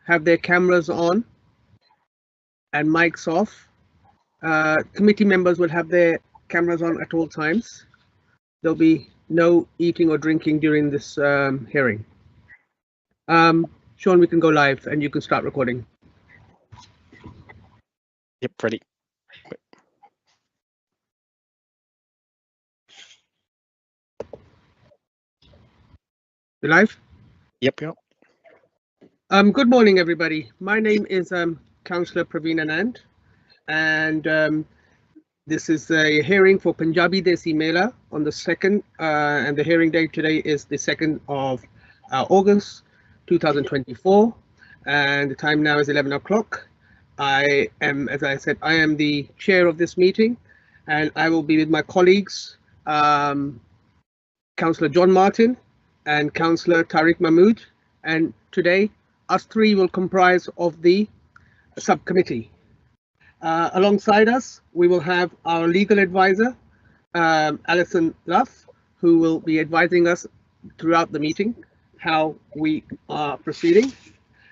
have their cameras on and mics off. Committee members will have their cameras on at all times. There'll be no eating or drinking during this hearing. Sean, we can go live and you can start recording. Yep, ready. You live? Yep. Good morning, everybody. My name is Councillor Praveen Anand, and this is a hearing for Punjabi Desi Mela on the 2nd, and the hearing date today is the 2nd of August 2024, and the time now is 11 o'clock. I am, as I said, I am the chair of this meeting, and I will be with my colleagues, Councillor John Martin and Councillor Tariq Mahmood, and today us three will comprise of the subcommittee. Alongside us, we will have our legal advisor, Alison Luff, who will be advising us throughout the meeting how we are proceeding.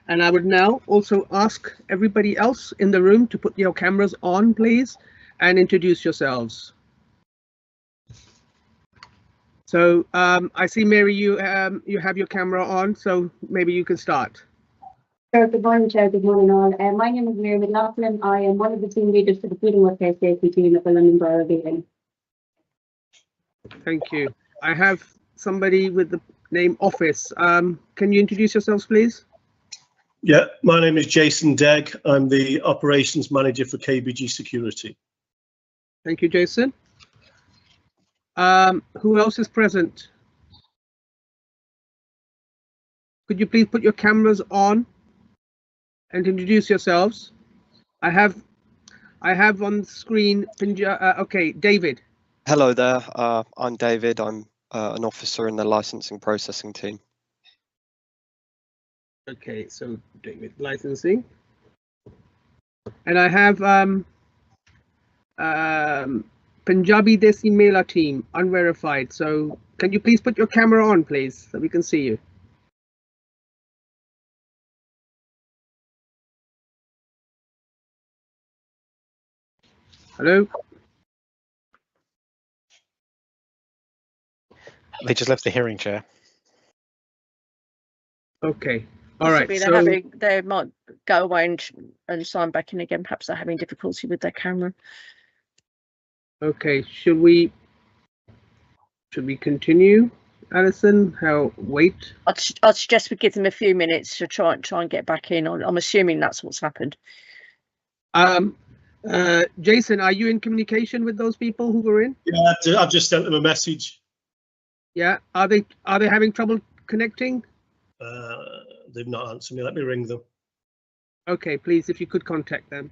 And I would now also ask everybody else in the room to put your cameras on, please, and introduce yourselves. So I see, Mary, you have your camera on, so maybe you can start. Sure. Good morning, Chair. Good morning, all. My name is Mary McLaughlin. I am one of the team leaders for the Feeding Workplace Safety team at the London Borough of Ealing. Thank you. I have somebody with the name Office. Can you introduce yourselves, please? Yeah, my name is Jason Degg. I'm the Operations Manager for KBG Security. Thank you, Jason. Who else is present? Could you please put your cameras on and introduce yourselves? I have on the screen, okay, David. Hello there. I'm David. I'm an officer in the licensing processing team. Okay, so David, licensing. And I have Punjabi Desi Mela team, unverified. So can you please put your camera on, please, so we can see you? Hello? They just left the hearing, Chair. Okay. All right. So they might go away and sign back in again. Perhaps they're having difficulty with their camera. Okay. Should we continue, Alison? Wait. I'd suggest we give them a few minutes to try and get back in. I'm assuming that's what's happened. Jason, are you in communication with those people who were in? Yeah, I've just sent them a message. Yeah. Are they having trouble connecting? They've not answered me. Let me ring them. Okay, please, if you could contact them.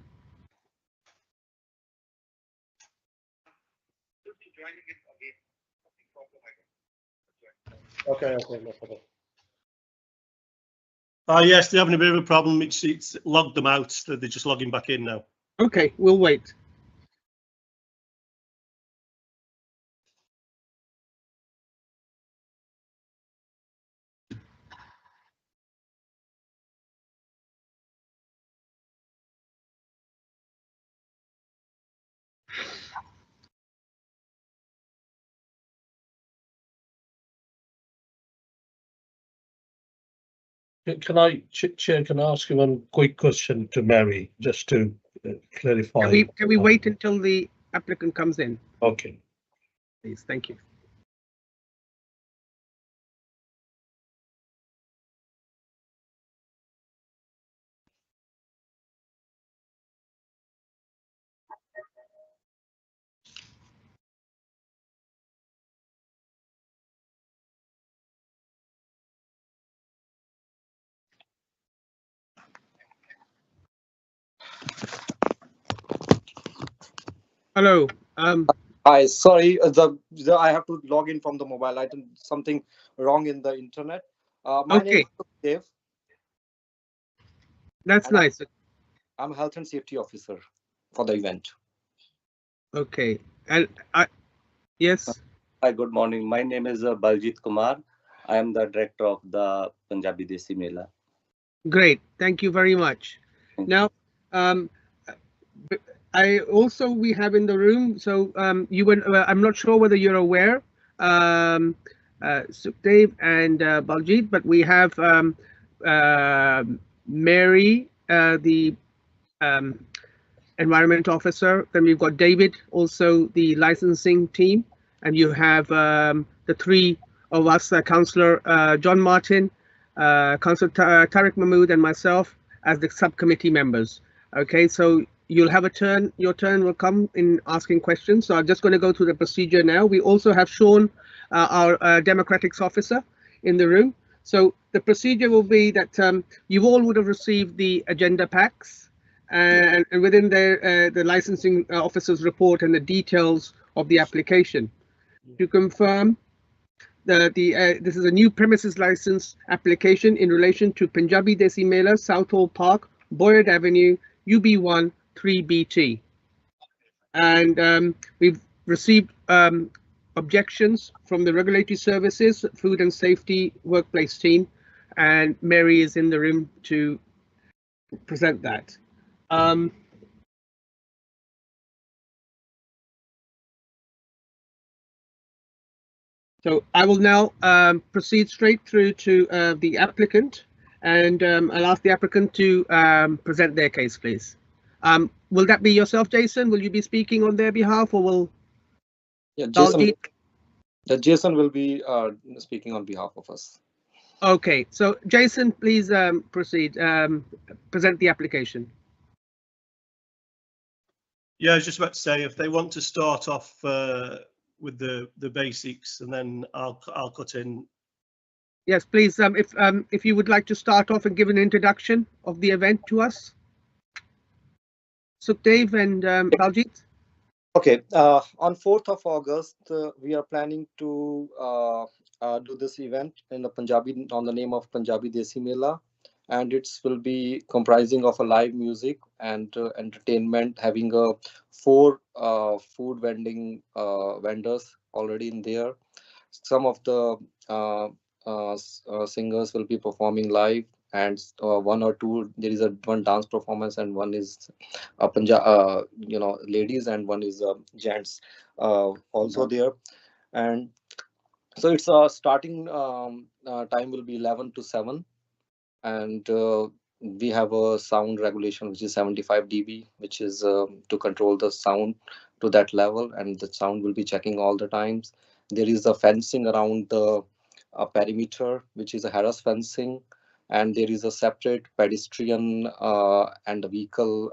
Okay, no problem. Yes, they're having a bit of a problem. It's logged them out. So they're just logging back in now. Okay, we'll wait. Can I, Chair, can I ask you one quick question to Mary, just to clarify? Can we wait until the applicant comes in? Okay. Please, thank you. Hello. Hi, sorry, I have to log in from the mobile. I think something wrong in the internet. My name is Dave. That's nice. I'm a health and safety officer for the event. Okay, and yes. Hi, good morning. My name is Baljit Kumar. I am the director of the Punjabi Desi Mela. Great, thank you very much. Now, um, we have in the room. So you were. I'm not sure whether you're aware, Sukhdev and Baljit, but we have Mary, the um, environment officer. Then we've got David, also the licensing team, and you have the three of us, Councillor John Martin, Councillor Tariq Mahmood, and myself as the subcommittee members. Okay, so you'll have a turn. Your turn will come in asking questions. So I'm just going to go through the procedure now. We also have Sean, our democratics officer, in the room. So the procedure will be that you all would have received the agenda packs, and within there the licensing officer's report and the details of the application. To confirm, this is a new premises license application in relation to Punjabi Desi Mela, Southall Park, Boyd Avenue, UB1 3BT. And we've received objections from the Regulatory Services, Food and Safety Workplace team, and Mary is in the room to present that. So I will now proceed straight through to the applicant, and I'll ask the applicant to present their case, please. Will that be yourself, Jason? Will you be speaking on their behalf, or will Jason? Jason will be speaking on behalf of us. Okay, so Jason, please proceed. Present the application. Yeah, I was just about to say, if they want to start off with the basics, and then I'll cut in. Yes, please. If you would like to start off and give an introduction of the event to us, Sukhdev and Baljit. Okay, on 4th of August, we are planning to do this event in the Punjabi on the name of Punjabi Desi Mela, and it will be comprising of a live music and entertainment, having 4 food vendors already in there. Some of the singers will be performing live, and 1 or 2, there is one dance performance, and one is ladies, and one is gents also there. And so it's starting time will be 11 to 7, and we have a sound regulation which is 75 dB, which is to control the sound to that level, and the sound will be checking all the times. There is a fencing around the perimeter, which is a harass fencing, and there is a separate pedestrian and vehicle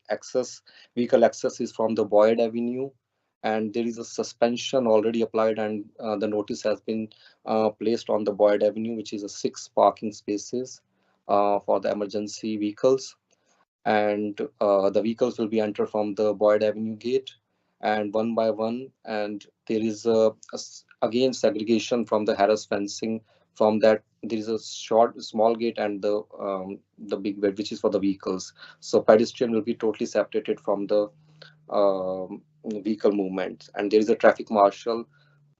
access. Vehicle access is from the Boyd Avenue, and there is a suspension already applied, and the notice has been placed on the Boyd Avenue, which is a 6 parking spaces for the emergency vehicles. And the vehicles will be entered from the Boyd Avenue gate, and one by one. And there is again segregation from the harass fencing. From that, there is a small gate, and the big gate, which is for the vehicles. So pedestrian will be totally separated from the vehicle movement, and there is a traffic marshal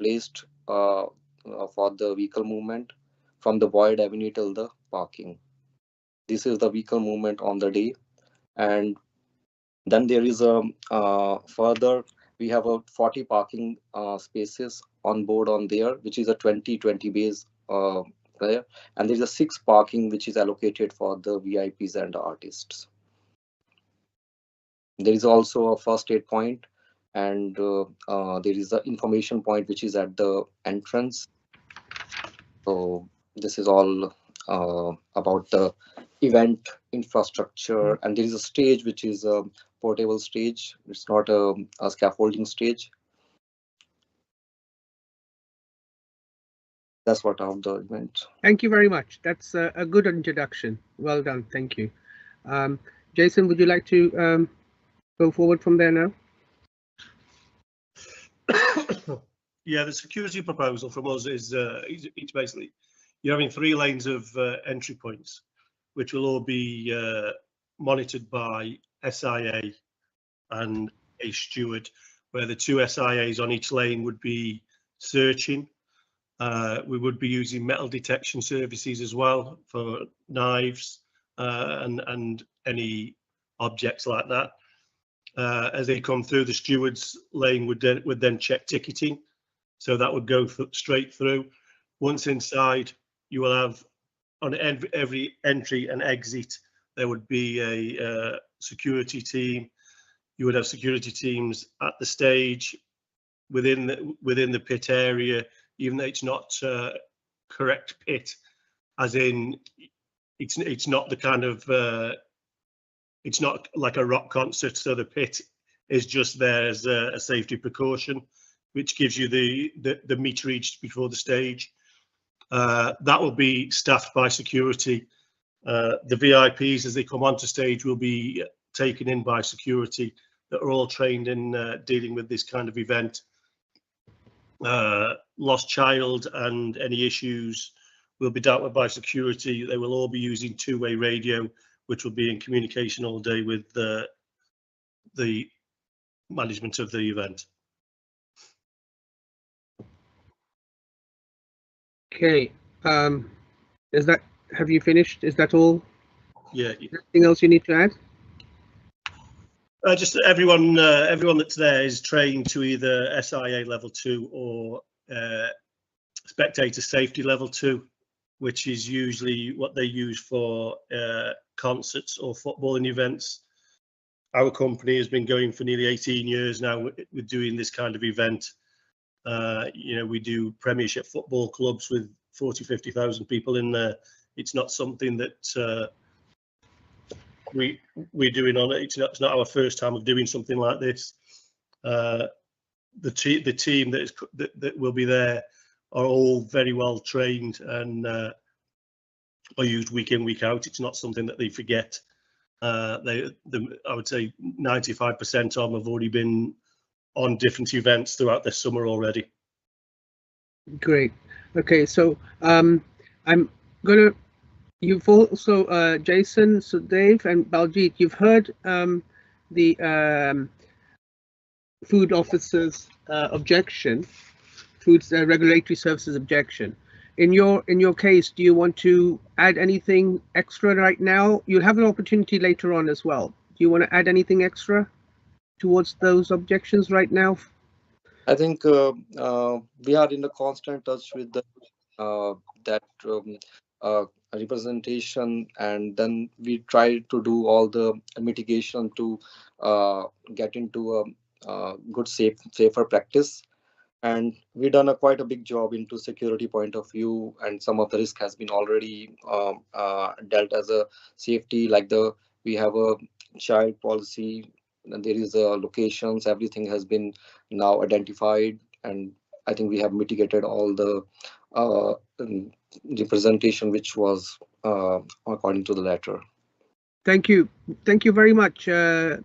placed for the vehicle movement from the Boyd Avenue till the parking. This is the vehicle movement on the day. And then there is a further, we have a 40 parking spaces on board on there, which is a 20 bays there, and there's a 6 parking which is allocated for the VIPs and artists. There is also a first aid point, and there is an information point which is at the entrance. So this is all about the event infrastructure, and there is a stage which is a portable stage. It's not a scaffolding stage. That's what of the event. Thank you very much. That's a good introduction. Well done. Thank you. Jason, would you like to go forward from there now? Yeah, the security proposal from us is it's basically you're having 3 lanes of entry points, which will all be monitored by SIA and a steward, where the 2 SIAs on each lane would be searching. We would be using metal detection services as well for knives, and any objects like that. As they come through, the stewards lane would then check ticketing, so that would go straight through. Once inside, you will have on every entry and exit there would be a security team. You would have security teams at the stage, within the pit area, even though it's not correct pit, as in it's not the kind of it's not like a rock concert, so the pit is just there as a safety precaution, which gives you the meterage before the stage. That will be staffed by security. The VIPs, as they come onto stage, will be taken in by security that are all trained in dealing with this kind of event. Lost child and any issues will be dealt with by security. They will all be using two-way radio, which will be in communication all day with the management of the event. Okay. Have you finished? Is that all? Yeah. Anything else you need to add? Just everyone that's there is trained to either SIA level 2 or spectator safety level 2, which is usually what they use for concerts or footballing events. Our company has been going for nearly 18 years now with doing this kind of event. You know, we do Premiership football clubs with 40-50,000 people in there. It's not something that we're doing on it. It's not our first time of doing something like this. The team that will be there are all very well trained and are used week in, week out. It's not something that they forget. I would say 95% of them have already been on different events throughout the summer already. Great. Okay, so I'm gonna. You've also Jason, so Dave, and Baljit. You've heard the food officer's objection, food regulatory services objection. In your case, do you want to add anything extra right now? You'll have an opportunity later on as well. Do you want to add anything extra towards those objections right now? I think we are in a constant touch with that representation, and then we try to do all the mitigation to get into a good safer practice. And we've done quite a big job into security point of view, and some of the risk has been already dealt as a safety, like we have a child policy, and there is locations, everything has been now identified, and I think we have mitigated all the representation which was according to the letter. Thank you very much to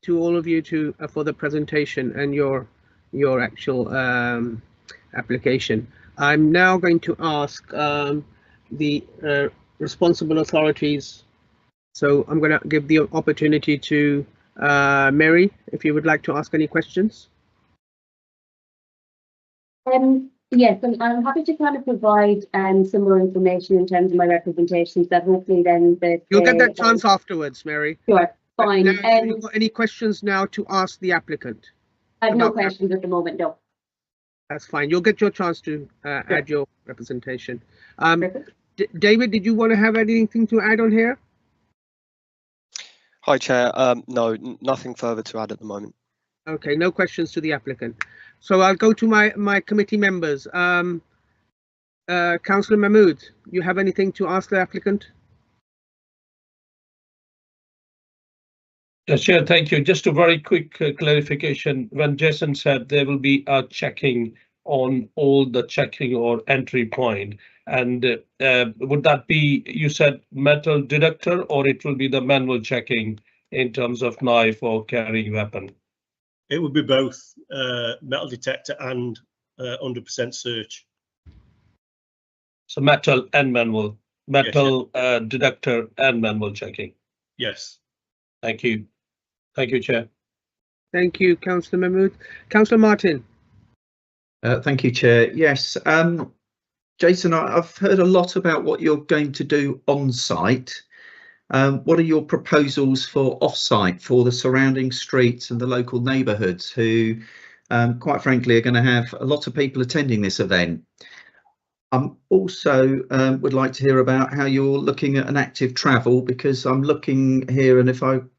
all of you for the presentation and your actual application. I'm now going to ask the responsible authorities. So I'm going to give the opportunity to Mary, if you would like to ask any questions. Yes, I'm happy to kind of provide some more information in terms of my representations that hopefully then you'll get that chance afterwards, Mary. Sure, fine. Have you got any questions now to ask the applicant? I have no questions at the moment, no. That's fine. You'll get your chance to add your representation. David, did you want to have anything to add on here? Hi, Chair. No, nothing further to add at the moment. Okay, no questions to the applicant. So I'll go to my committee members. Councillor Mahmood, you have anything to ask the applicant? Chair, thank you. Just a very quick clarification. When Jason said there will be a checking on all the checking or entry point, and would that be, you said metal detector, or it will be the manual checking in terms of knife or carrying weapon? It would be both metal detector and 100% search. So metal and manual, metal yes, detector and manual checking. Yes. Thank you. Thank you, Chair. Thank you, Councillor Mahmood. Councillor Martin. Thank you, Chair. Yes, Jason, I've heard a lot about what you're going to do on site. What are your proposals for off-site for the surrounding streets and the local neighbourhoods who, quite frankly, are going to have a lot of people attending this event? Also would like to hear about how you're looking at an active travel, because I'm looking here, and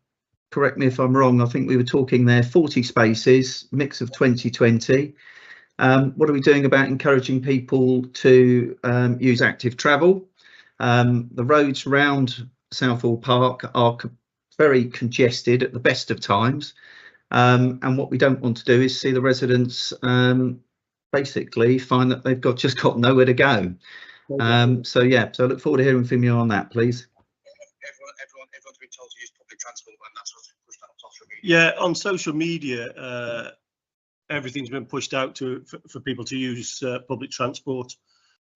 correct me if I'm wrong, I think we were talking there 40 spaces, mix of 2020. What are we doing about encouraging people to use active travel? The roads around Southall Park are very congested at the best of times, and what we don't want to do is see the residents basically find that they've just got nowhere to go. So yeah, so I look forward to hearing from you on that, please. Everyone's been told to use public transport, and that's what's pushed out on social media. Yeah, on social media, everything's been pushed out for people to use public transport.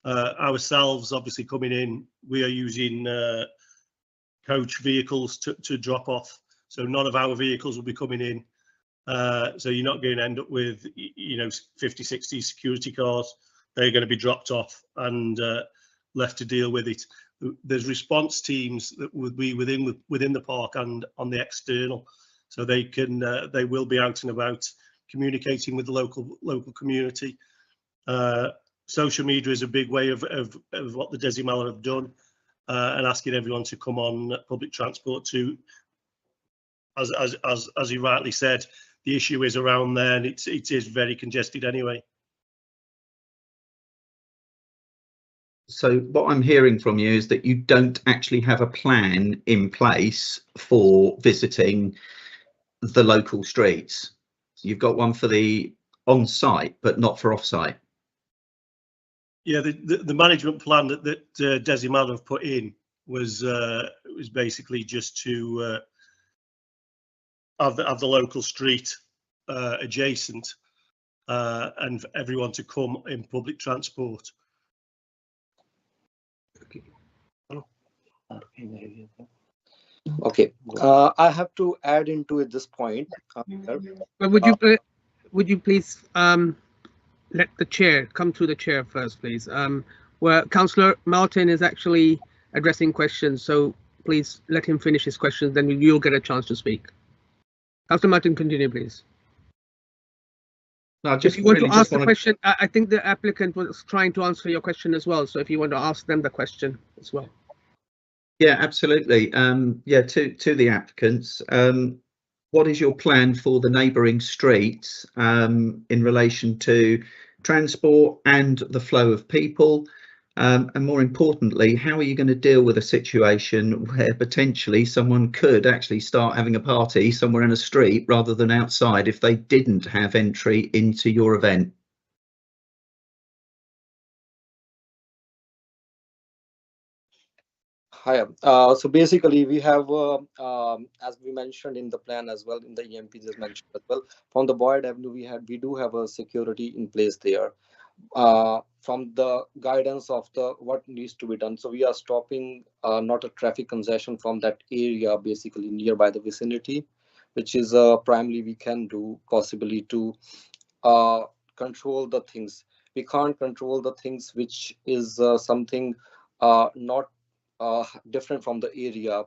Ourselves, obviously coming in, we are using coach vehicles to drop off. So none of our vehicles will be coming in. So you're not going to end up with, 50, 60 security cars. They're going to be dropped off and left to deal with it. There's response teams that would be within the park and on the external, so they will be out and about communicating with the local community. Social media is a big way of what the Desi Mala have done, and asking everyone to come on public transport to, as he rightly said, the issue is around there, and it is very congested anyway. So what I'm hearing from you is that you don't actually have a plan in place for visiting the local streets. You've got one for the on-site, but not for off-site. Yeah, the management plan that Desi Mala have put in was basically just to have the local street adjacent, and for everyone to come in public transport. Okay, I have to add into it this point. But would you please let the chair come to the chair first, please? Where Councillor Martin is actually addressing questions, so please let him finish his questions, then you'll get a chance to speak. Councillor Martin, continue, please. No, if you want to ask the question, I think the applicant was trying to answer your question as well, so if you want to ask them the question as well. Yeah, absolutely. Yeah, to the applicants, what is your plan for the neighbouring streets in relation to transport and the flow of people? And more importantly, how are you going to deal with a situation where potentially someone could actually start having a party somewhere in a street rather than outside if they didn't have entry into your event? Hi. So basically, we have, as we mentioned in the plan as well, in the EMP just mentioned as well, from the Boyd Avenue, we do have a security in place there. From the guidance of what needs to be done, so we are stopping not a traffic congestion from that area, basically nearby the vicinity, which is primarily we can do possibly to control the things. We can't control the things which is something not different from the area,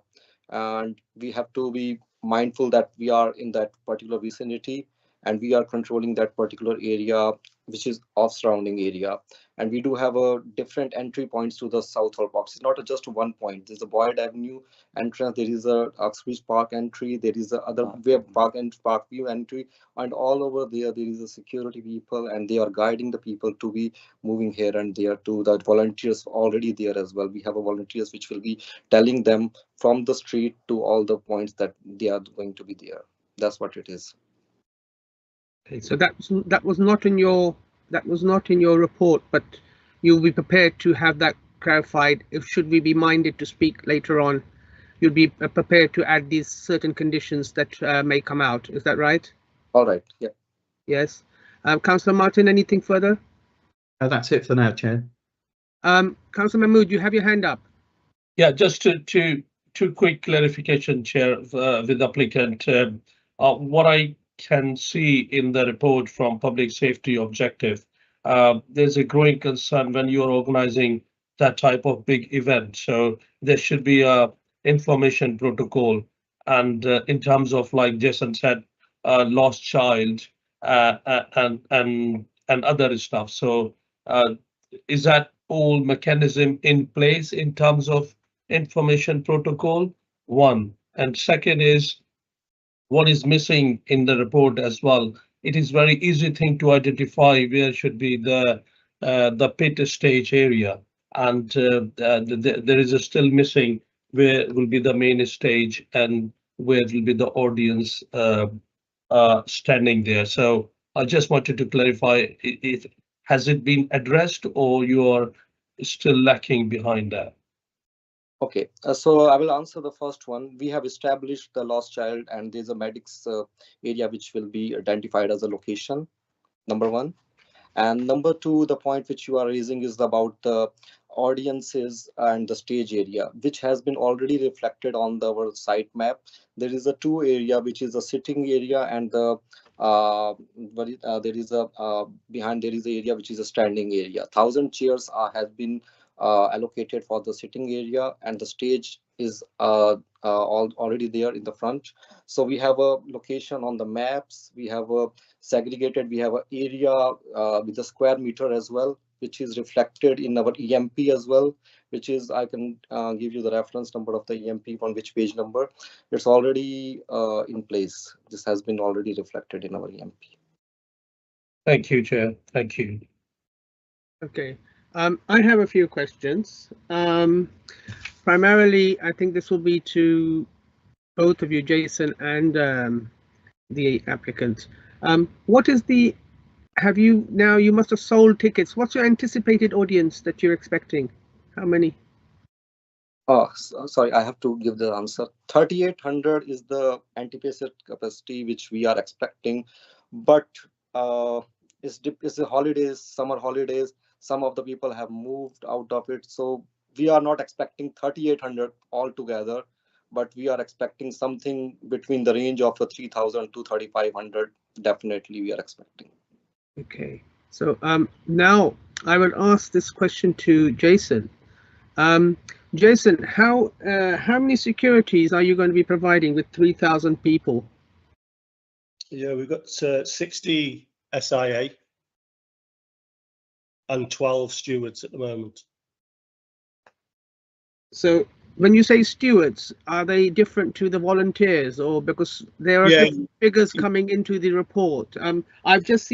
and we have to be mindful that we are in that particular vicinity and we are controlling that particular area which is off surrounding area. And we do have a different entry points to the Southall Park. It's not just one point. There's a Boyd Avenue entrance, there is a Uxbridge Park entry, there is a other Web Park and Parkview entry, and all over there is a security people, and they are guiding the people to be moving here and there. To the volunteers already there as well. We have a volunteers which will be telling them from the street to all the points that they are going to be there. That's what it is. Okay, so that was not in your report, but you'll be prepared to have that clarified. If should we be minded to speak later on, you'll be prepared to add these certain conditions that may come out. Is that right? All right. Yeah. Yes. Councillor Martin, anything further? That's it for now, Chair. Councillor Mahmood, you have your hand up. Yeah, just two quick clarification, Chair, with the applicant. What I can see in the report from public safety objective, there's a growing concern when you're organizing that type of big event. So there should be a information protocol, and in terms of, like Jason said, lost child and other stuff. So is that all mechanism in place in terms of information protocol? One. And second is, what is missing in the report as well? It is very easy thing to identify where should be the pit stage area, and there is a still missing where will be the main stage and where will be the audience standing there. So I just wanted to clarify, has it been addressed or you are still lacking behind that? Okay, so I will answer the first one. We have established the lost child, and there's a medics area which will be identified as a location, number one. And number two, the point which you are raising is about the audiences and the stage area, which has been already reflected on our site map. There is a two area, which is a sitting area, and the there is a behind there is a area which is a standing area. 1,000 chairs has been allocated for the sitting area, and the stage is already there in the front. So we have a location on the maps. We have a segregated. We have an area with a square meter as well, which is reflected in our EMP as well, which is, I can give you the reference number of the EMP on which page number. It's already in place. This has been already reflected in our EMP. Thank you, Chair. Thank you. Okay. I have a few questions. Primarily, I think this will be to both of you, Jason and the applicant. What is the, have you, now you must have sold tickets. What's your anticipated audience that you're expecting? How many? Oh, sorry, I have to give the answer. 3,800 is the anticipated capacity which we are expecting, but it's the holidays, summer holidays. Some of the people have moved out of it, so we are not expecting 3,800 altogether, but we are expecting something between the range of 3,000 to 3,500. Definitely, we are expecting. Okay, so now I will ask this question to Jason. Jason, how many securities are you going to be providing with 3,000 people? Yeah, we've got 60 SIA and 12 stewards at the moment. So when you say stewards, are they different to the volunteers, or because there are different figures coming into the report? I've just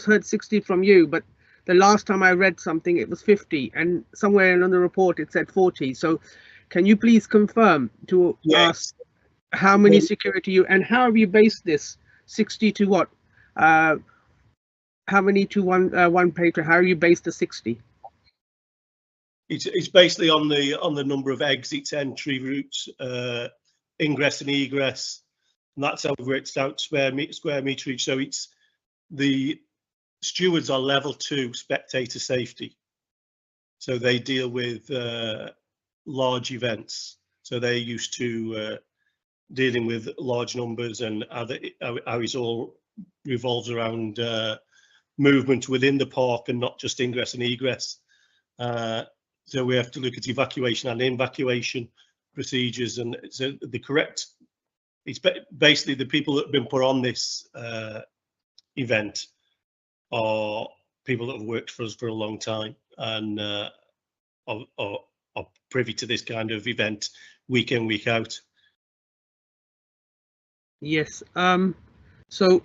heard 60 from you, but the last time I read something, it was 50, and somewhere in the report it said 40. So can you please confirm to us how many security you, and how have you based this 60 to what? How many to one patron? How are you based the 60? It's basically on the number of exits, entry routes, ingress and egress, and that's how we've worked out square meterage. So it's the stewards are level 2 spectator safety, so they deal with large events. So they're used to dealing with large numbers, and how it all revolves around movement within the park and not just ingress and egress. So we have to look at evacuation and evacuation procedures, and so the correct, it's basically the people that have been put on this event are people that have worked for us for a long time and are privy to this kind of event week in, week out. Yes. So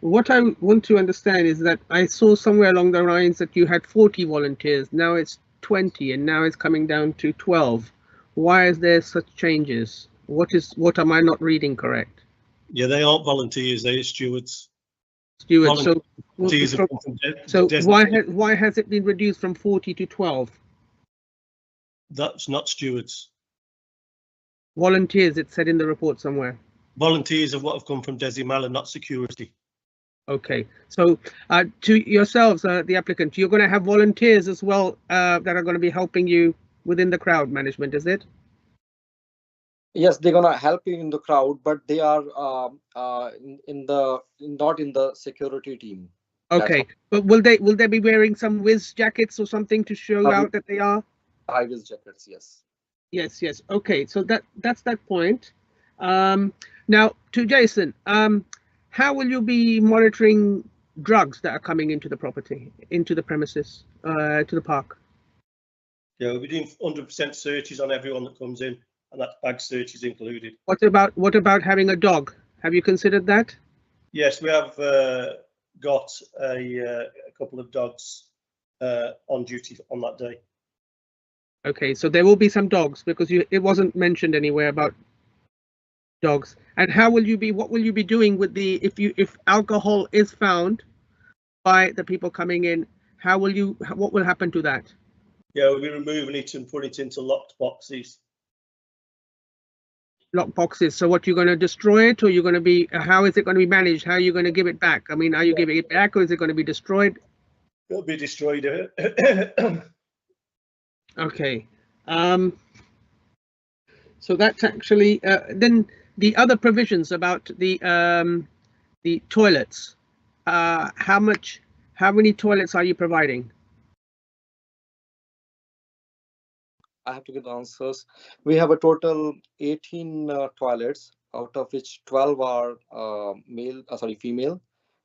what I want to understand is that I saw somewhere along the lines that you had 40 volunteers. Now it's 20, and now it's coming down to 12. Why is there such changes? What am I not reading correct? Yeah, they aren't volunteers, they're stewards. Stewards. So why has it been reduced from 40 to 12? That's not stewards. Volunteers, it said in the report somewhere. Volunteers are what have come from Desi, not security. Okay, so to yourselves, the applicant, you're going to have volunteers as well that are going to be helping you within the crowd management, is it? Yes, they're gonna help you in the crowd, but they are not in the security team. Okay, but will they be wearing some whiz jackets or something to show out that they are? High-vis jackets, yes. Yes, yes. Okay, so that's that point. Now to Jason, how will you be monitoring drugs that are coming into the property, into the premises, to the park? Yeah, we'll be doing 100% searches on everyone that comes in, and that bag search is included. What about having a dog? Have you considered that? Yes, we have got a couple of dogs on duty on that day. Okay, so there will be some dogs because it wasn't mentioned anywhere about dogs. And how will you be? What will you be doing with the if alcohol is found by the people coming in? How will you? What will happen to that? Yeah, we'll be removing it and putting it into locked boxes. Lock boxes. So what, you're going to destroy it, or you're going to be? How is it going to be managed? How are you going to give it back? I mean, are you giving it back, or is it going to be destroyed? It'll be destroyed. Okay. So that's actually then the other provisions about the toilets. How many toilets are you providing? I have to give the answers. We have a total 18 toilets, out of which 12 are female,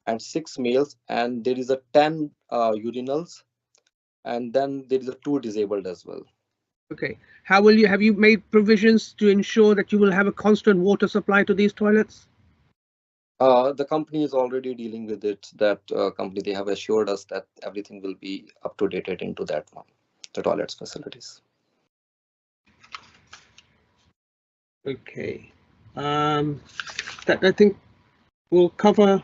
and 6 males, and there is a 10 urinals, and then there is a 2 disabled as well. Okay. How will you, have you made provisions to ensure that you will have a constant water supply to these toilets? The company is already dealing with it. That company, they have assured us that everything will be up to date into that one, the toilets facilities. Okay. That I think will cover.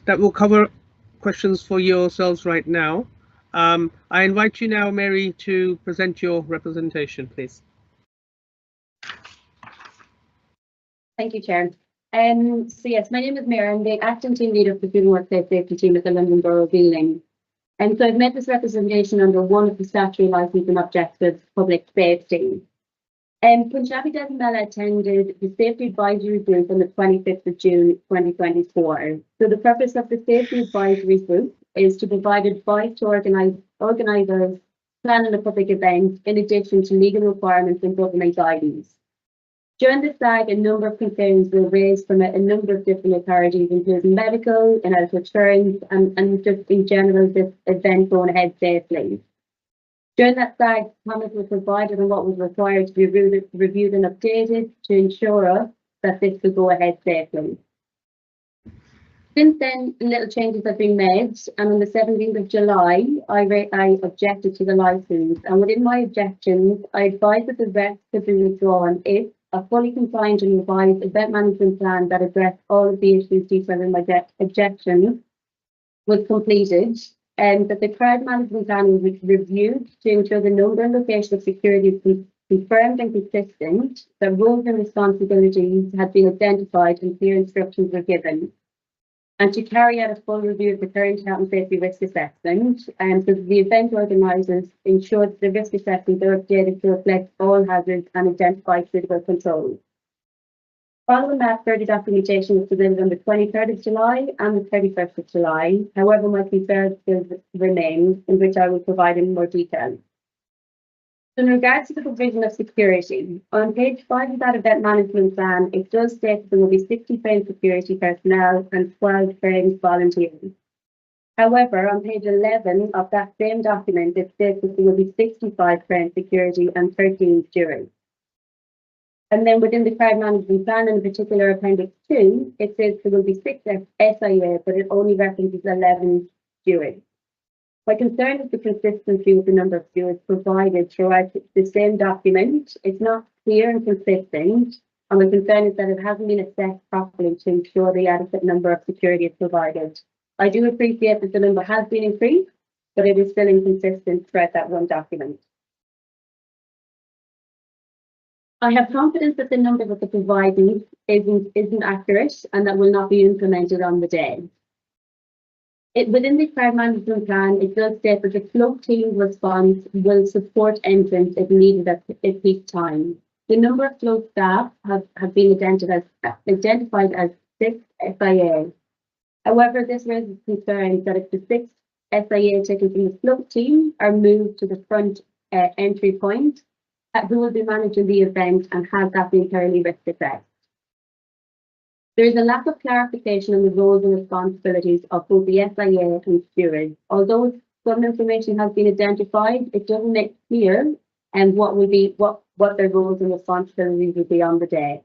That will cover questions for yourselves right now. I invite you now, Mary, to present your representation, please. Thank you, Chair. So yes, my name is Mary. I'm the acting team leader for the Food and Workplace Safety team at the London Borough of Ealing. And so I've made this representation under one of the statutory licensing objectives, public safety. Punjabi Desi Mela attended the Safety Advisory Group on the 25th of June 2024. So the purpose of the Safety Advisory Group is to provide advice to organisers planning a public event, in addition to legal requirements and government guidance. During the SAG, a number of concerns were raised from a number of different authorities, including medical and health insurance, and just in general, this event going ahead safely. During that SAG, comments were provided on what was required to be reviewed and updated to ensure that this could go ahead safely. Since then, little changes have been made, and on the 17th of July, I objected to the licence, and within my objections, I advised that the rest could be withdrawn if a fully compliant and revised event management plan that addressed all of the issues detailed in my objection was completed, and that the crowd management plan was reviewed to ensure the number and location of security is confirmed and consistent, that roles and responsibilities had been identified and clear instructions were given, and to carry out a full review of the current health and safety risk assessment, and so the event organisers ensured that the risk assessments are updated to reflect all hazards and identify suitable controls. Following that, further documentation was submitted on the 23rd of July and the 31st of July. However, my concerns still remain, in which I will provide in more detail. In regards to the provision of security, on page 5 of that event management plan, it does state that there will be 60 trained security personnel and 12 trained volunteers. However, on page 11 of that same document, it states that there will be 65 trained security and 13 stewards. And then within the crowd management plan, in particular Appendix 2, it says there will be 6 SIA, but it only references 11 stewards. My concern is the consistency with the number of stewards provided throughout the same document. It's not clear and consistent, and my concern is that it hasn't been assessed properly to ensure the adequate number of security is provided. I do appreciate that the number has been increased, but it is still inconsistent throughout that one document. I have confidence that the number that the providing isn't accurate and that will not be implemented on the day. Within the crowd management plan, it does state that the club team response will support entrance if needed at peak time. The number of club staff have been identified as 6 SIA. However, this raises concerns that if the 6 SIA taken from the float team are moved to the front entry point, who will be managing the event and has that been thoroughly risk assessed. There is a lack of clarification on the roles and responsibilities of both the SIA and stewards. Although some information has been identified, it doesn't make clear and what their roles and responsibilities will be on the day.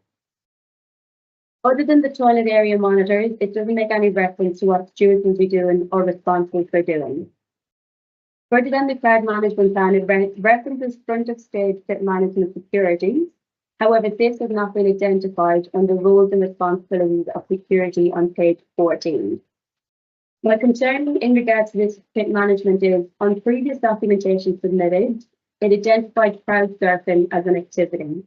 Other than the toilet area monitors, it doesn't make any reference to what stewards will be doing or responsible for doing. Further than the crowd management plan, it references front of stage pit management security. However, this has not been identified on the roles and responsibilities of security on page 14. My concern in regards to this pit management is, on previous documentation submitted, it identified crowd surfing as an activity.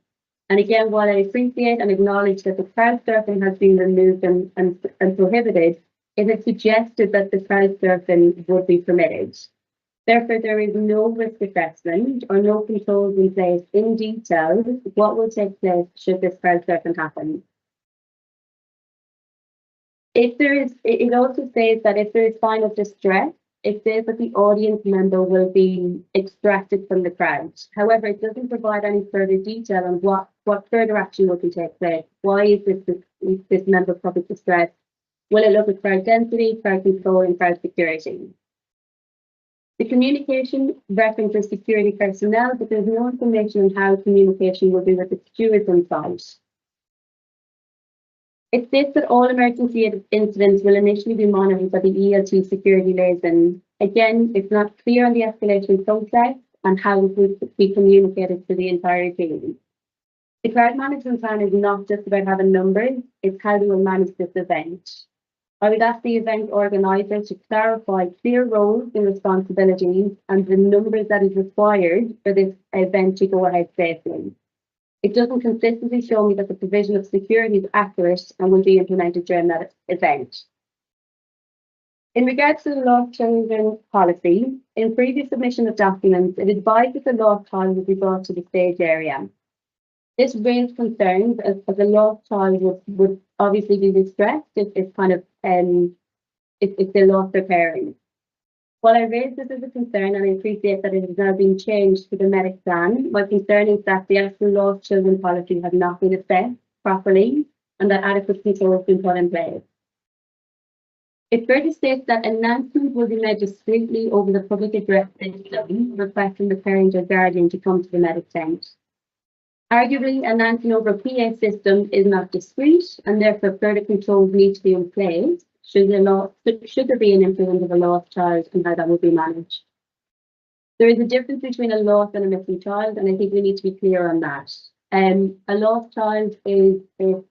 And again, while I appreciate and acknowledge that the crowd surfing has been removed and prohibited, it has suggested that the crowd surfing would be permitted. Therefore, there is no risk assessment or no controls in place in detail what will take place should this crowd surfing happen. If there is, it also says that if there is sign of distress, it says that the audience member will be extracted from the crowd. However, it doesn't provide any further detail on what further action will take place. Why is this member of public distress? Will it look at crowd density, crowd control, and crowd security? The communication references security personnel, but there's no information on how communication will be with the stewards on site. It states that all emergency incidents will initially be monitored by the ELT security liaison. Again, it's not clear on the escalation process and how it will be communicated to the entire team. The crowd management plan is not just about having numbers, it's how they will manage this event. I would ask the event organiser to clarify clear roles and responsibilities and the numbers that is required for this event to go ahead safely. It doesn't consistently show me that the provision of security is accurate and will be implemented during that event. In regards to the lost children policy, in previous submission of documents, it advised that the lost child would be brought to the stage area. This raised concerns as a lost child would obviously be distressed if they lost their parents. While I raised this as a concern and I appreciate that it has now been changed to the medic plan, my concern is that the actual lost children policy has not been assessed properly and that adequate control has been put in place. It further states that announcements will be made discreetly over the public address system, requesting the parent or guardian to come to the medic tent. Arguably, announcing over a PA system is not discreet, and therefore further controls need to be in place should there be an influence of a lost child and how that will be managed. There is a difference between a lost and a missing child, and I think we need to be clear on that. A lost child is if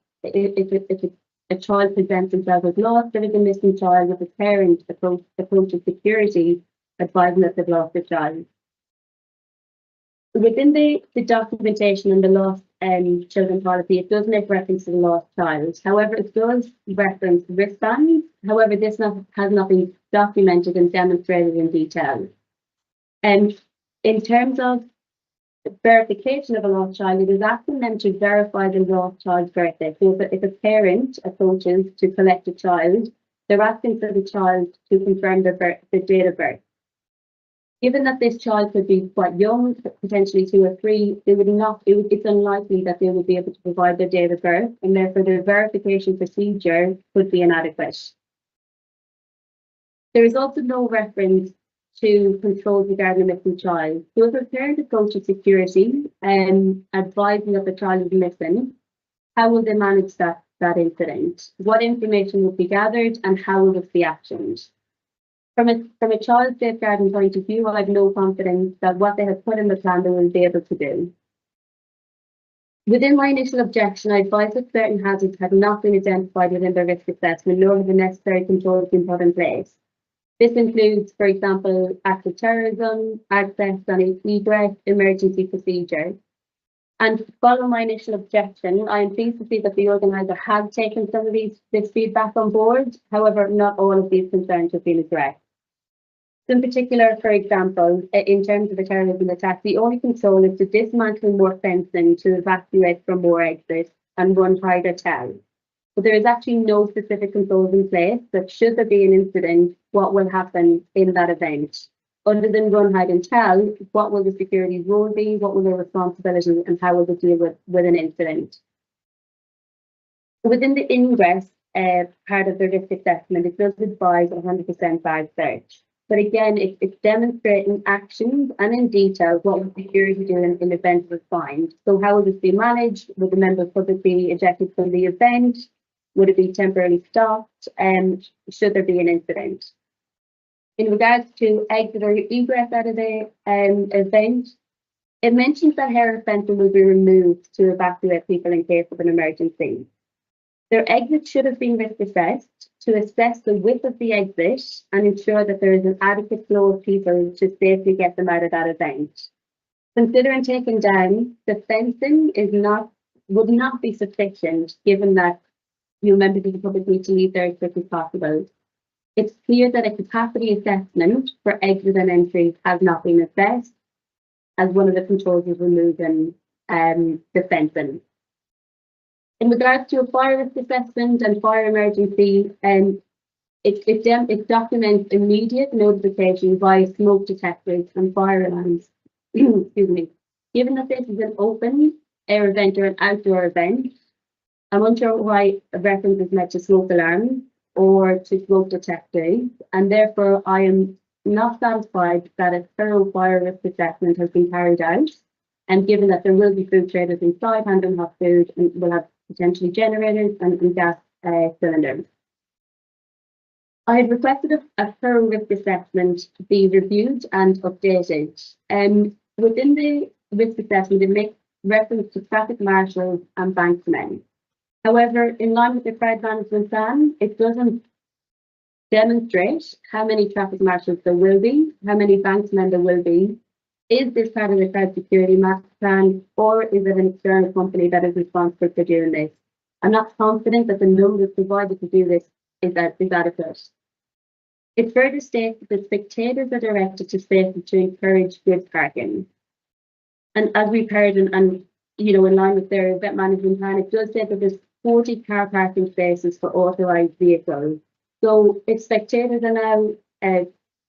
a child presents himself as lost. There is a missing child if a parent approaches security advising that they've lost their child. Within the documentation and the lost children policy, it does make reference to the lost child. However, it does reference wristbands. However, this has not been documented and demonstrated in detail. And in terms of verification of a lost child, it is asking them to verify the lost child's birthday. So if a parent approaches to collect a child, they're asking for the child to confirm the date of birth. Given that this child could be quite young, potentially 2 or 3, it's unlikely that they would be able to provide their date of birth, and therefore their verification procedure could be inadequate. There is also no reference to controls regarding a missing child. So if a parent approaches security advising that the child is missing, how will they manage that incident? What information will be gathered and how will this be actioned? From a child safeguarding point of view, I have no confidence that what they have put in the plan they will be able to do. Within my initial objection, I advised that certain hazards had not been identified within the risk assessment, nor have the necessary controls been put in place. This includes, for example, acts of terrorism, access and egress, emergency procedures. And following my initial objection, I am pleased to see that the organiser has taken some of this feedback on board. However, not all of these concerns have been addressed. In particular, for example, in terms of a terrorism attack, the only control is to dismantle more fencing to evacuate from more exits and run harder towns. but there is actually no specific controls in place that should there be an incident, what will happen in that event. Other than run, hide and tell, what will the security role be, what will their responsibility, and how will they deal with an incident. Within the ingress part of the risk assessment, it does advise 100% bag search. But again, it's demonstrating actions and in detail what will security do in event of a find. So how will this be managed? Would the member of public be ejected from the event? Would it be temporarily stopped? And should there be an incident? In regards to exit or egress out of the event, it mentions that hair fencing will be removed to evacuate people in case of an emergency. Their exit should have been risk assessed to assess the width of the exit and ensure that there is an adequate flow of people to safely get them out of that event. Considering taking down, the fencing would not be sufficient given that new members of the public need to leave there as quickly as possible. It's clear that a capacity assessment for exit and entry has not been assessed, as one of the controls is removing the fencing. In regards to a fire risk assessment and fire emergency, it documents immediate notification via smoke detectors and fire alarms. Excuse me. Given that this is an open air event or an outdoor event, I'm unsure why a reference is made to smoke alarms or to smoke detectors, and therefore I am not satisfied that a thorough fire risk assessment has been carried out. And given that there will be food traders inside handling hot food and will have potentially generators and gas cylinders. I had requested a thorough risk assessment to be reviewed and updated. Within the risk assessment, it makes reference to traffic marshals and banksmen. However, in line with the crowd management plan, it doesn't demonstrate how many traffic marshals there will be, how many banksmen there will be. Is this part of the crowd security master plan, or is it an external company that is responsible for doing this? I'm not confident that the numbers provided to do this is adequate. It further states that the spectators are directed to safety to encourage good parking. And as we've heard, and in line with their event management plan, it does say that there's 40 car parking spaces for authorised vehicles. So if spectators are now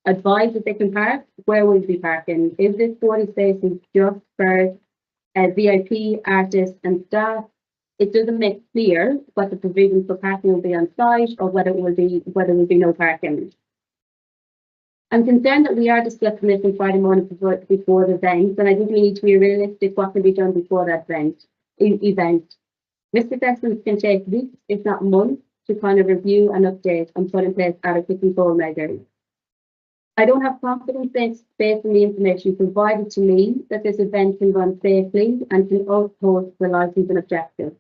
advised that they can park, where will they be parking? Is this 40 spaces just for VIP, artists and staff? It doesn't make clear what the provisions for parking will be on site or whether there will be no parking. I'm concerned that we are discussing this on Friday morning before the event, and I think we need to be realistic what can be done before that event. Risk assessments can take weeks, if not months, to kind of review and update and put in place adequate control measures. I don't have confidence based on the information provided to me that this event can run safely and can uphold the licensing objectives.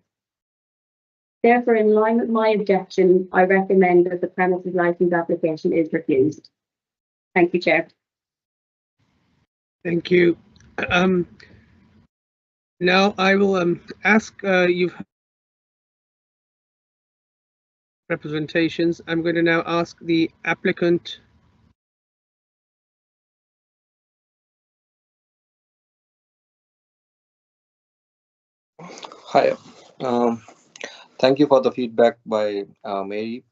Therefore, in line with my objection, I recommend that the premises license application is refused. Thank you, Chair. Thank you. Now I will ask you've representations. I'm going to now ask the applicant. Hi. Thank you for the feedback by Mary.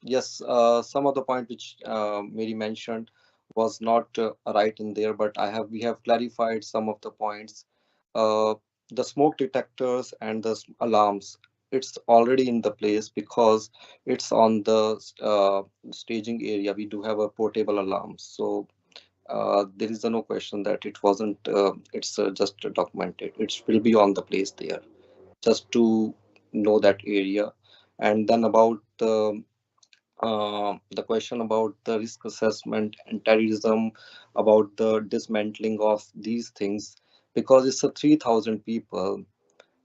Yes, some of the point which Mary mentioned was not right in there, but we have clarified some of the points. The smoke detectors and the alarms, it's already in the place because it's on the staging area. We do have a portable alarm, so there is no question that it wasn't. It's just documented. It will be on the place there, just to know that area. And then about the question about the risk assessment and terrorism, about the dismantling of these things, because it's a 3,000 people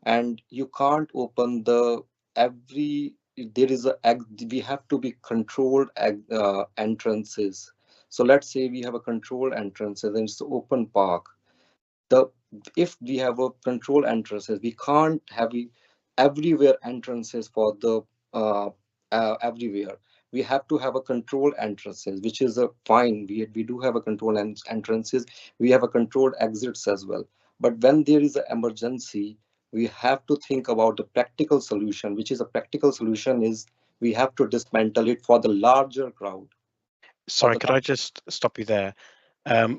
and you can't open the every there is a we have to be controlled entrances. So let's say we have a controlled entrances and it's an open park. The if we have a control entrances, we can't have everywhere entrances for the everywhere. We have to have a control entrances, which is a fine. We do have a control entrances. We have a controlled exits as well. But when there is an emergency, we have to think about the practical solution, which is a practical solution is we have to dismantle it for the larger crowd. Sorry, could I just stop you there?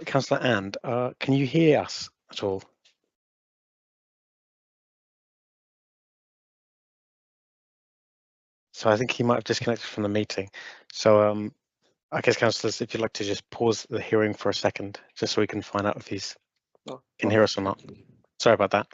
Councillor And, can you hear us at all? So I think he might have disconnected from the meeting. So I guess, councillors, if you'd like to just pause the hearing for a second, just so we can find out if he's can hear us or not. Sorry about that.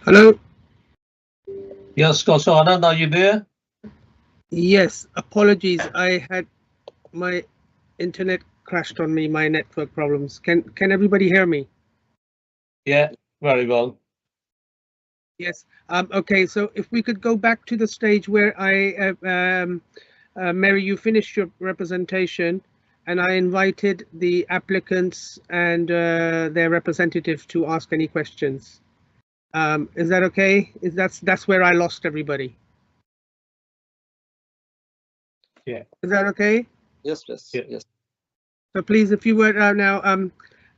Hello? Yes, Councillor Anand, are you there? Yes, apologies. I had my internet crashed on me, my network problems. Can everybody hear me? Yeah. Very well. Yes. Okay. So if we could go back to the stage where Mary, you finished your representation, and I invited the applicants and their representative to ask any questions. Is that okay? That's where I lost everybody. Yeah. Is that okay? Yes, yes, Yeah. yes. So please, if you were now,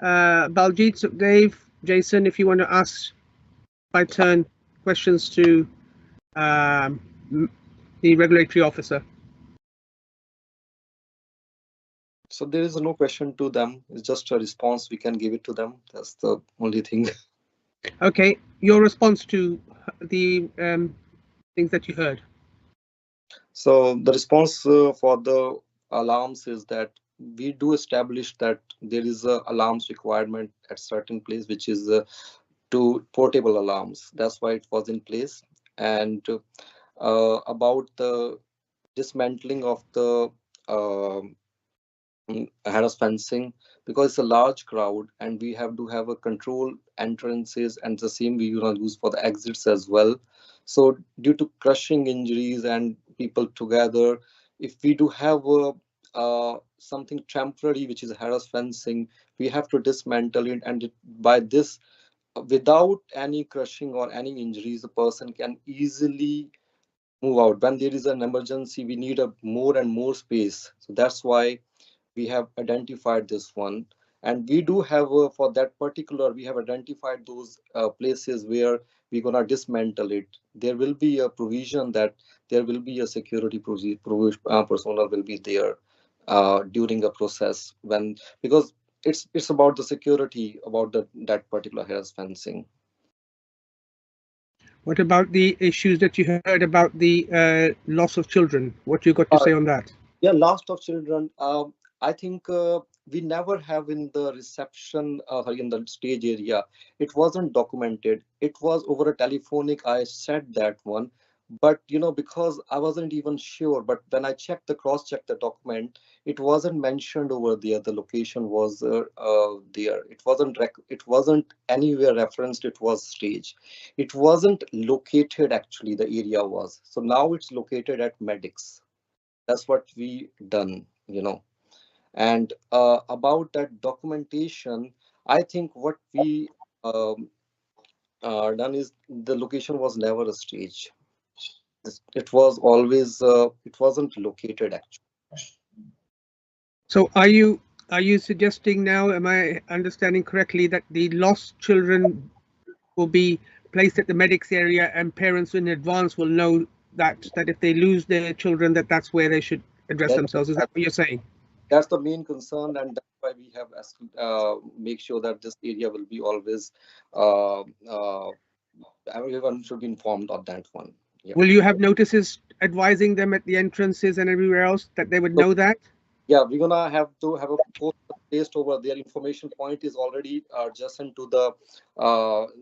Baljit, Dave, Jason, if you want to ask by turn questions to the regulatory officer. So there is no question to them. It's just a response. We can give it to them. That's the only thing. Okay, your response to the things that you heard. So the response for the alarms is that we do establish that there is a alarms requirement at certain place, which is to portable alarms. That's why it was in place. And about the dismantling of the harass fencing, because it's a large crowd and we have to have a control entrances, and the same we gonna use for the exits as well. So due to crushing injuries and people together, if we do have something temporary which is harass fencing, we have to dismantle it, and by this, without any crushing or any injuries, a person can easily move out. When there is an emergency, we need a more and more space. So that's why we have identified this one, and we do have for that particular, we have identified those places where we're gonna dismantle it. There will be a provision that there will be a security personnel will be there during a process, when, because it's about the security about that particular harass fencing. What about the issues that you heard about the loss of children? What you got to say on that? Yeah, lost of children. I think we never have in the reception in the stage area. It wasn't documented. It was over a telephonic. I said that one, but because I wasn't even sure. But when I checked the cross-checked the document, it wasn't mentioned over there. The location was there. It wasn't anywhere referenced. It was stage. It wasn't located actually. The area was. So now it's located at Medics. That's what we done. And about that documentation, I think what we done is the location was never a stage. It was always it wasn't located actually. So are you suggesting now, am I understanding correctly, that the lost children will be placed at the medics area and parents in advance will know that if they lose their children, that's where they should address themselves? Is that what you're saying? That's the main concern, and that's why we have make sure that this area will be always everyone should be informed of that one. Yeah. Will you have notices advising them at the entrances and everywhere else that they would know that? Yeah, we're gonna have to have a post placed over there. Information point is already adjacent to the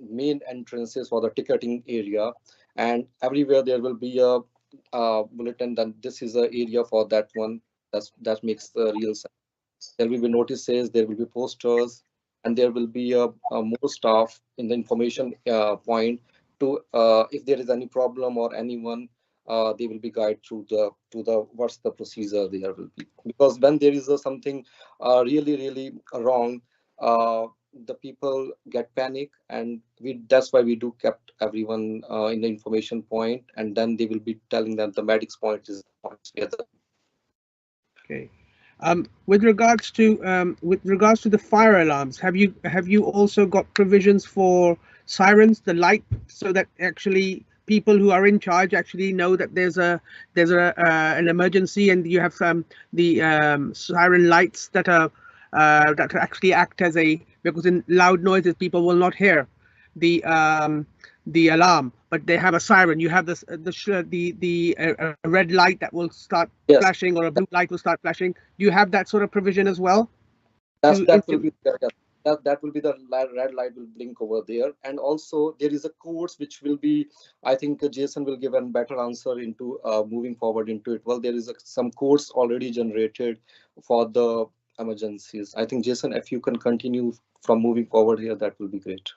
main entrances for the ticketing area, and everywhere there will be a bulletin that this is the area for that one. That makes the real sense. There will be notices, there will be posters, and there will be more staff in the information point to if there is any problem or anyone, they will be guided through the what's the procedure there will be. Because when there is something really wrong, the people get panic, and that's why we do kept everyone in the information point, and then they will be telling them the medics point is together. Okay. With regards to the fire alarms, have you also got provisions for sirens, the light, so that actually people who are in charge actually know that there's an emergency, and you have the siren lights that actually act as because in loud noises people will not hear the alarm, but they have a siren. You have the red light that will start flashing, or a blue light will start flashing. Do you have that sort of provision as well? That will be that will be the red light will blink over there. And also there is a course which will be, I think Jason will give a better answer into moving forward into it. Well, there is some course already generated for the emergencies. I think Jason, if you can continue from moving forward here, that will be great.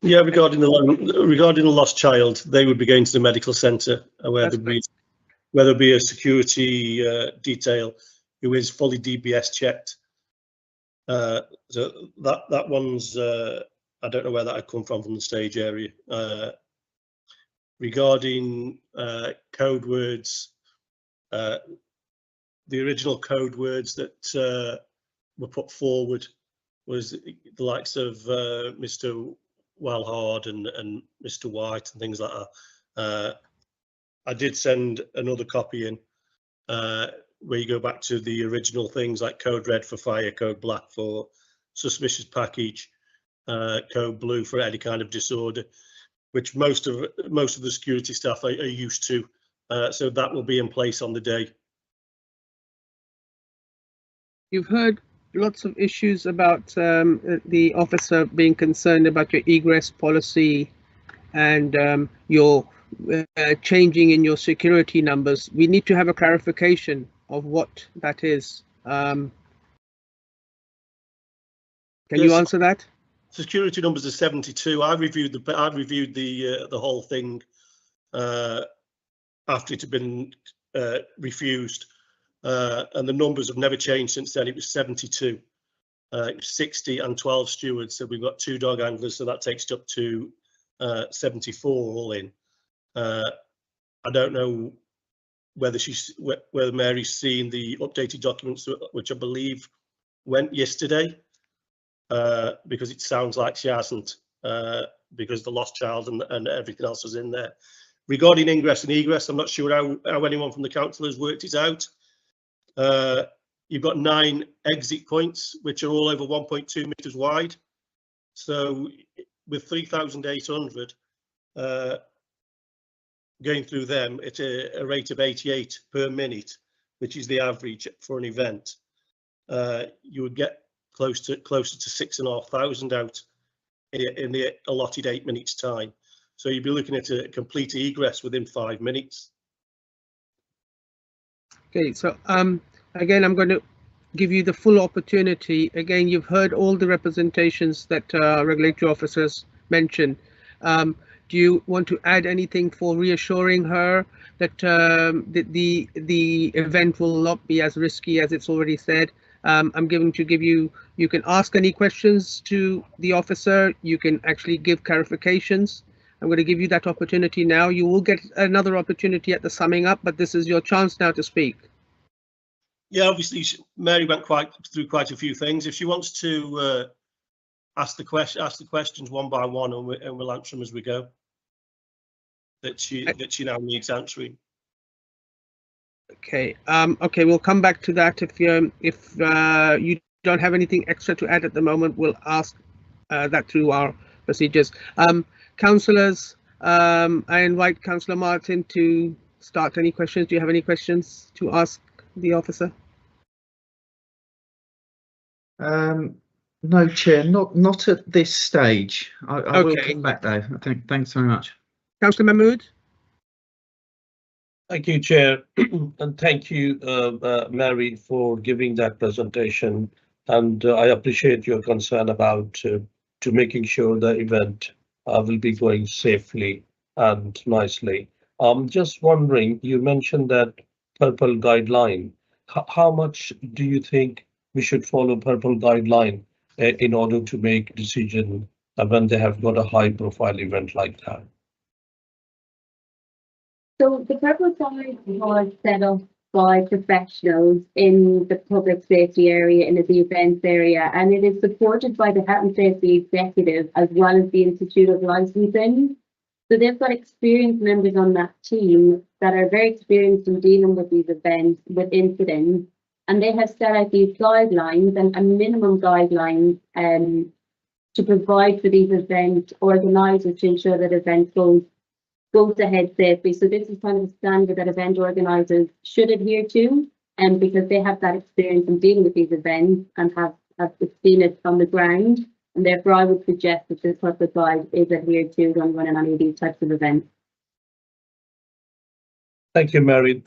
Yeah, regarding the lost child, they would be going to the medical centre where there'll be a security detail who is fully DBS checked. So that one's I don't know where that had come from the stage area. Regarding code words, the original code words that were put forward was the likes of Mr. Wellhard and Mr. White and things like that. I did send another copy in where you go back to the original things like code red for fire, code black for suspicious package, code blue for any kind of disorder, which most of the security staff are used to. So that will be in place on the day. You've heard lots of issues about the officer being concerned about your egress policy and your changing in your security numbers. We need to have a clarification of what that is. Can you answer that? Security numbers are 72. I reviewed the whole thing after it had been refused, and the numbers have never changed since then. It was 72. It was 60 and 12 stewards. So we've got 2 dog handlers, so that takes it up to 74 all in. I don't know whether Mary's seen the updated documents, which I believe went yesterday, because it sounds like she hasn't, because the lost child and everything else was in there. Regarding ingress and egress, I'm not sure how anyone from the council has worked it out. You've got 9 exit points, which are all over 1.2 metres wide. So with 3,800 going through them at a rate of 88 per minute, which is the average for an event, you would get closer to 6,500 out in the allotted 8 minutes time. So you'd be looking at a complete egress within 5 minutes. Okay, so again, I'm going to give you the full opportunity. Again, you've heard all the representations that regulatory officers mentioned. Do you want to add anything for reassuring her that the event will not be as risky as it's already said? I'm going to give you, you can ask any questions to the officer, you can actually give clarifications. I'm going to give you that opportunity now. You will get another opportunity at the summing up, but this is your chance now to speak. Yeah, obviously Mary went through quite a few things. If she wants to ask the questions one by one, and we'll answer them as we go. That she now needs answering. Okay. Okay, we'll come back to that. If you don't have anything extra to add at the moment, we'll ask that through our procedures. Councillors, I invite Councillor Martin to start any questions. Do you have any questions to ask the officer? No, Chair, not at this stage. I will Okay. come back though. Thanks very much. Councillor Mahmood? Thank you, Chair, and thank you, Mary, for giving that presentation. And I appreciate your concern about to making sure the event will be going safely and nicely. I'm just wondering, you mentioned that purple guideline. How much do you think we should follow purple guideline in order to make decision when they have got a high profile event like that? So the purple guide was set up by professionals in the public safety area and in the events area, and it is supported by the Health and Safety Executive as well as the Institute of Licensing. So they've got experienced members on that team that are very experienced in dealing with these events, with incidents, and they have set out these guidelines and minimum guidelines to provide for these event organisers to ensure that events goes ahead safely. So this is kind of a standard that event organisers should adhere to, and because they have that experience in dealing with these events and have seen it on the ground, and therefore I would suggest that this purple guide is adhered to when running any of these types of events. Thank you, Mary.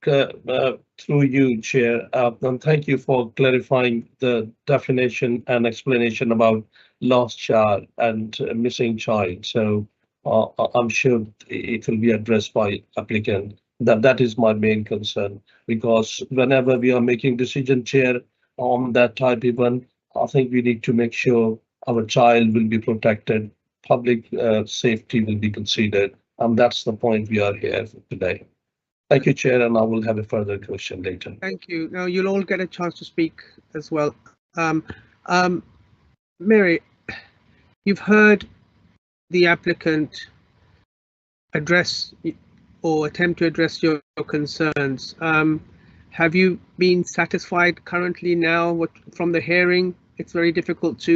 through you, Chair, and thank you for clarifying the definition and explanation about lost child and missing child. So I'm sure it will be addressed by applicant. That is my main concern, because whenever we are making decision, Chair, on that type event, I think we need to make sure our child will be protected, public safety will be considered, and that's the point we are here today. Thank you, Chair, and I will have a further question later. Thank you. Now you'll all get a chance to speak as well. Mary, you've heard the applicant address or attempt to address your concerns. Have you been satisfied currently now from the hearing? It's very difficult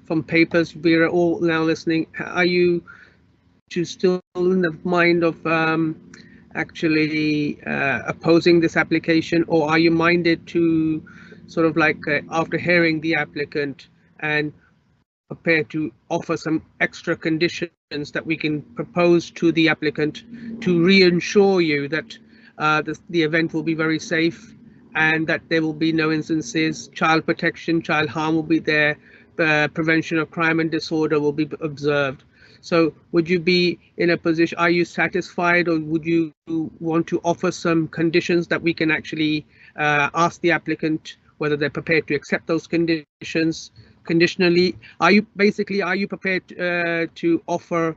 from papers, we're all now listening. Are you still in the mind of actually opposing this application, or are you minded to sort of like after hearing the applicant and prepared to offer some extra conditions that we can propose to the applicant to reassure you that the event will be very safe and that there will be no instances, child protection, child harm will be there, prevention of crime and disorder will be observed? So would you be in a position, are you satisfied, or would you want to offer some conditions that we can actually ask the applicant whether they're prepared to accept those conditions conditionally? Are you prepared to offer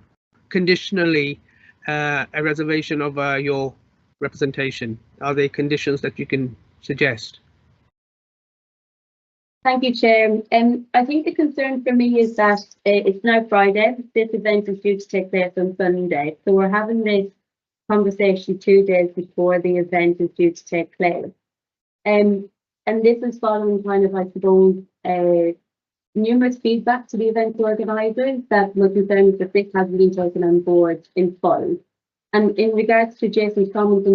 conditionally a reservation of your representation? Are there conditions that you can suggest? Thank you, Chair. I think the concern for me is that it's now Friday. This event is due to take place on Sunday. So we're having this conversation 2 days before the event is due to take place. And this is following kind of, I suppose, numerous feedback to the event organisers that my concern is that this hasn't been taken on board in full. And in regards to Jason's comments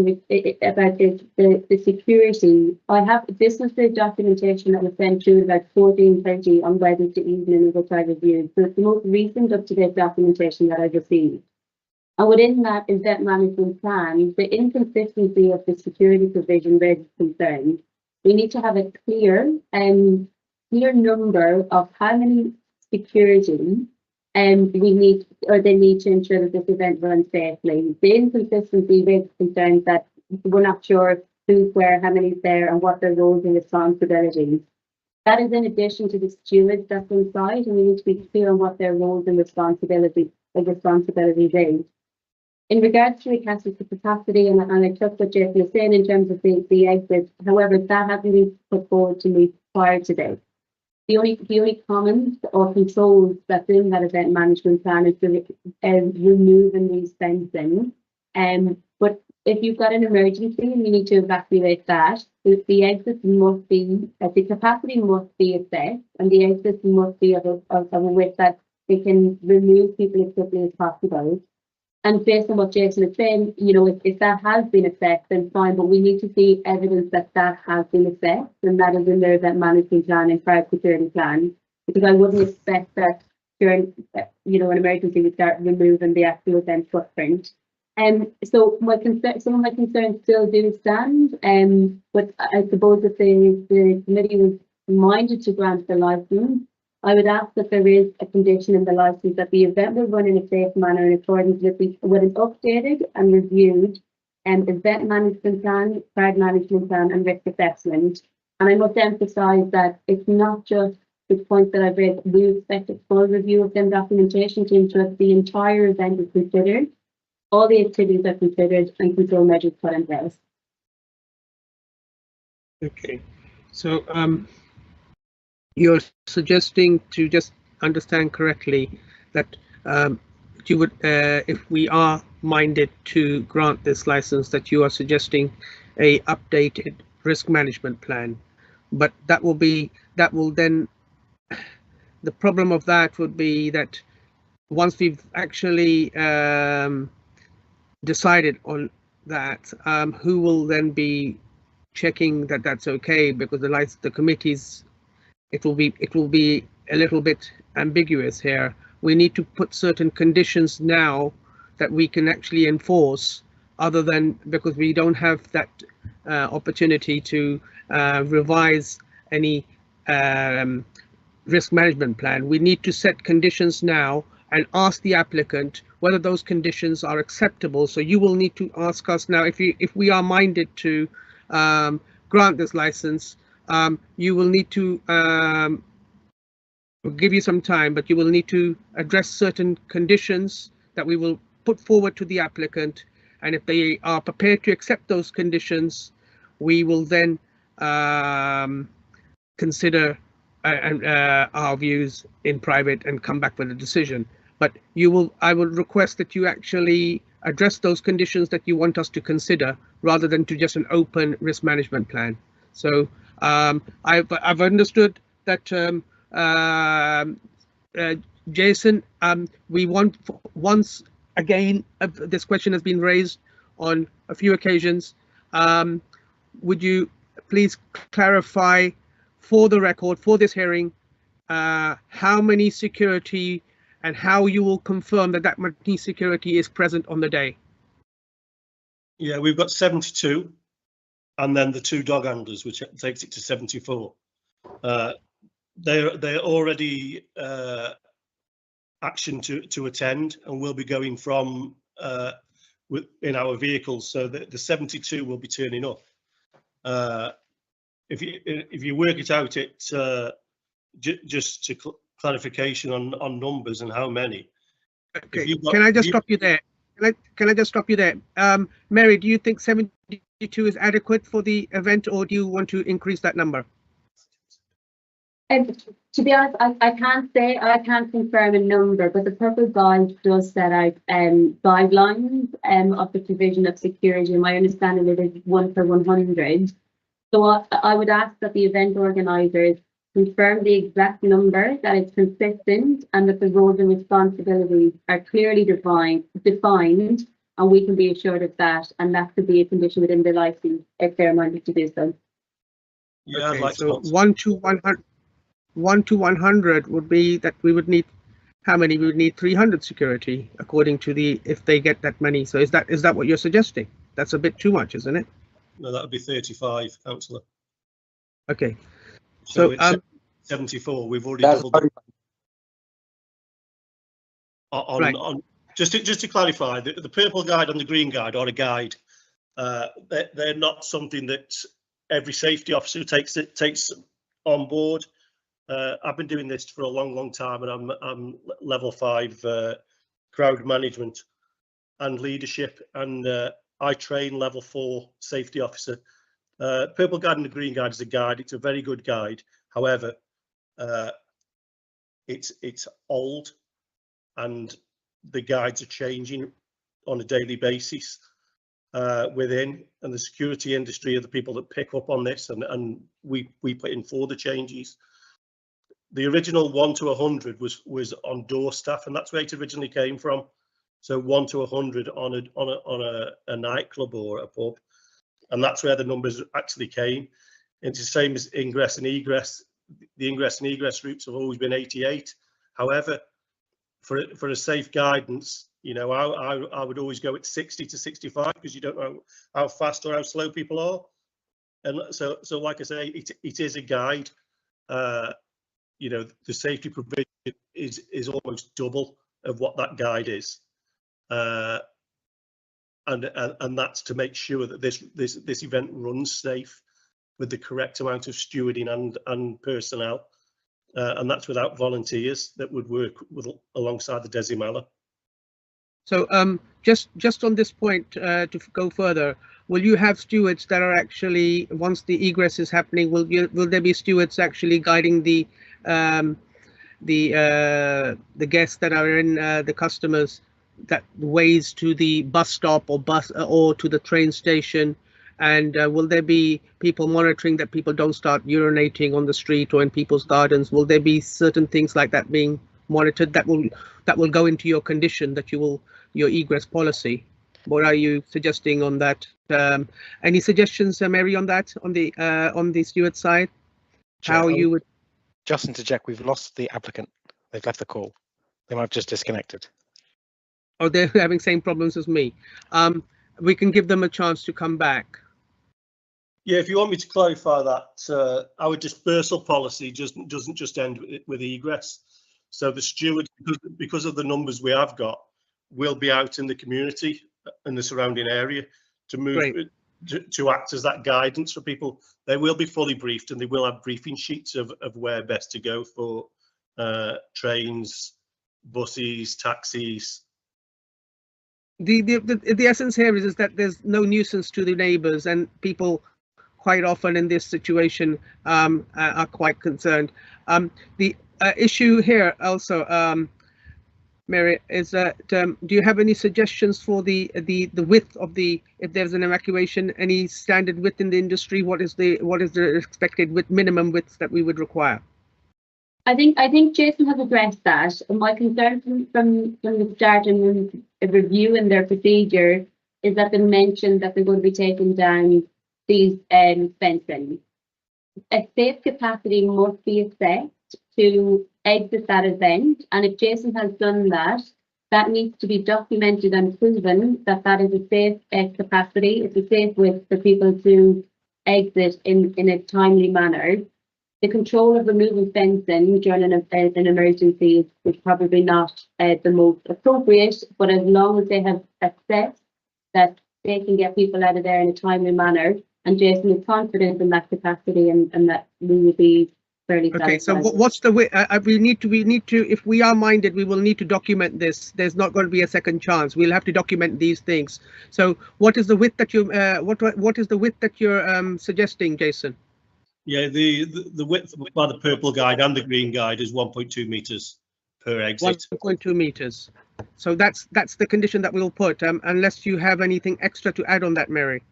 about the security, this was the documentation that was sent through about 14:30 on Wednesday evening, which I reviewed. So it's the most recent up-to-date documentation that I've received. And within that event management plan, the inconsistency of the security provision raises concerns. We need to have a clear number of how many security they need to ensure that this event runs safely. The inconsistency raises concerns that we're not sure who's where, how many's there, and what their roles and responsibilities. That is in addition to the stewards that's inside, and we need to be clear on what their roles and responsibilities is. In regards to the capacity, and I took what Jason was saying in terms of the exit, however, that hasn't been put forward to me prior to this. The only comments or controls that's in that event management plan is removing these fencing. But if you've got an emergency and you need to evacuate that, the exits must be, the capacity must be assessed, and the exits must be of a width that they can remove people as quickly as possible. And based on what Jason is saying, if that has been assessed, then fine, but we need to see evidence that has been assessed, and that is in their event management plan and crowd security plan, because I wouldn't expect that during, an emergency we start removing the actual event footprint. So some of my concerns still do stand, but I suppose if the committee was minded to grant the license, I would ask that there is a condition in the license that the event will run in a safe manner in accordance with an updated and reviewed event management plan, crowd management plan, and risk assessment. And I must emphasise that it's not just the point that I've raised. We expect a full review of them documentation to ensure that the entire event is considered, all the activities are considered, and control measures put in place. Okay, so you're suggesting, to just understand correctly, that you would, if we are minded to grant this license, that you are suggesting a updated risk management plan, but that will then, the problem of that would be that once we've actually decided on that, who will then be checking that that's okay? Because the committees, it will be a little bit ambiguous here. We need to put certain conditions now that we can actually enforce, other than, because we don't have that opportunity to revise any risk management plan. We need to set conditions now and ask the applicant whether those conditions are acceptable. So you will need to ask us now, if we are minded to grant this license, you will need to we'll give you some time, but you will need to address certain conditions that we will put forward to the applicant. And if they are prepared to accept those conditions, we will then consider our views in private and come back with a decision. But I will request that you actually address those conditions that you want us to consider, rather than to just an open risk management plan. So I've understood that Jason, we want, once again, this question has been raised on a few occasions. Would you please clarify for the record, for this hearing, how many security and how you will confirm that that many security is present on the day? Yeah, we've got 72, and then the 2 dog handlers, which takes it to 74. They're already action to attend, and will be going from in our vehicles, so the 72 will be turning up. If you work it out, it's just to clarification on numbers and how many. Okay, can I just stop you there? Can I just stop you there? Mary, do you think 72 is adequate for the event, or do you want to increase that number? To be honest, I can't confirm a number, but the Purple Guide does set out guidelines of the provision of security. And my understanding is it's 1 per 100. So I would ask that the event organisers confirm the exact number, that it's consistent, and that the roles and responsibilities are clearly defined, and we can be assured of that. And that could be a condition within the licence if they're minded to do so. Yeah, okay, I'd like so to 1 to 100. 1 to 100 would be that we would need, how many? We would need 300 security, according to if they get that many. So is that what you're suggesting? That's a bit too much, isn't it? No, that would be 35, councillor. Okay. So it's 74. We've already doubled it. On just to clarify, the Purple Guide and the Green Guide are a guide. They're not something that every safety officer takes on board. I've been doing this for a long time, and I'm level 5 crowd management and leadership, and I train level 4 safety officer. Purple Guide and the Green Guide is a guide. It's a very good guide. However, it's old, and the guides are changing on a daily basis within, and the security industry are the people that pick up on this, and we put in for the changes. The original 1 to 100 was on door staff, and that's where it originally came from. So 1 to 100 on a nightclub or a pub, and that's where the numbers actually came. It's the same as ingress and egress. The ingress and egress routes have always been 88. However, for a safe guidance, you know, I would always go at 60 to 65, because you don't know how fast or how slow people are. And so like I say, it is a guide. You know, the safety provision is almost double of what that guide is, and that's to make sure that this event runs safe with the correct amount of stewarding and personnel, and that's without volunteers that would work alongside the Desi Mala. So just on this point, to go further, will you have stewards that are actually, once the egress is happening, will there be stewards actually guiding the guests that are in the customers that ways to the bus stop or to the train station? And will there be people monitoring that people don't start urinating on the street or in people's gardens? Will there be certain things like that being monitored that will go into your condition, that your egress policy? What are you suggesting on that? Any suggestions, Mary, on that, on the steward side? How you would? Just interject, we've lost the applicant. They've left the call. They might have just disconnected. Oh, they're having same problems as me. We can give them a chance to come back. Yeah, if you want me to clarify that, our dispersal policy doesn't just end with egress. So the stewards, because of the numbers we have got, will be out in the community and the surrounding area to move to act as that guidance for people. They will be fully briefed, and they will have briefing sheets of where best to go for trains, buses, taxis. The essence here is that there's no nuisance to the neighbours, and people quite often in this situation are quite concerned. The issue here also, Mary, is that do you have any suggestions for the width of the, if there's an evacuation, any standard width in the industry? What is the expected width, minimum width that we would require? I think Jason has addressed that. My concern from the start and reviewing their procedure is that they mentioned that they're going to be taking down these fencing. A safe capacity must be assessed to exit that event, and if Jason has done that, that needs to be documented and proven that that is a safe capacity. It's a safe width for people to exit in a timely manner. The control of removing fencing during an emergency is probably not the most appropriate, but as long as they have assessed that they can get people out of there in a timely manner, and Jason is confident in that capacity, and that we will be fairly okay. satisfied. So what's the way? We need to. If we are minded, we will need to document this. There's not going to be a second chance. We'll have to document these things. So what is the width that you? What is the width that you're suggesting, Jason? Yeah, the width by the purple guide and the green guide is 1.2 meters per exit. 1.2 meters. So that's the condition that we'll put, unless you have anything extra to add on that, Mary.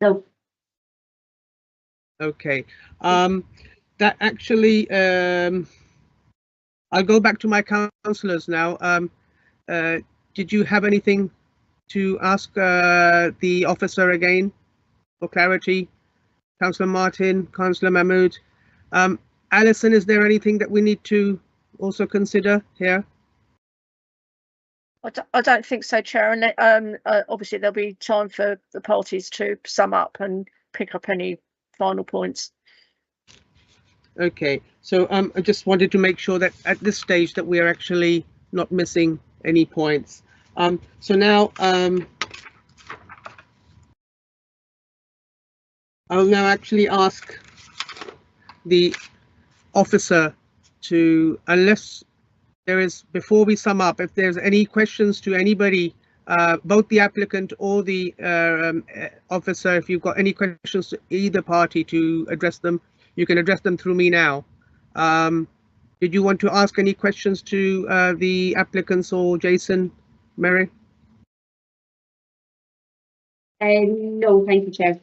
No. Okay. That actually, I'll go back to my councillors now. Did you have anything to ask the officer again for clarity? Councillor Martin, Councillor Mahmood. Alison, is there anything that we need to also consider here? I don't think so, Chair. And obviously there'll be time for the parties to sum up and pick up any final points. Okay, so I just wanted to make sure that at this stage that we are actually not missing any points. So now I'll now actually ask the officer to, unless there is, before we sum up, if there's any questions to anybody, both the applicant or the officer, if you've got any questions to either party to address them, you can address them through me now. Did you want to ask any questions to the applicants or Jason, Mary? No, thank you, Chair.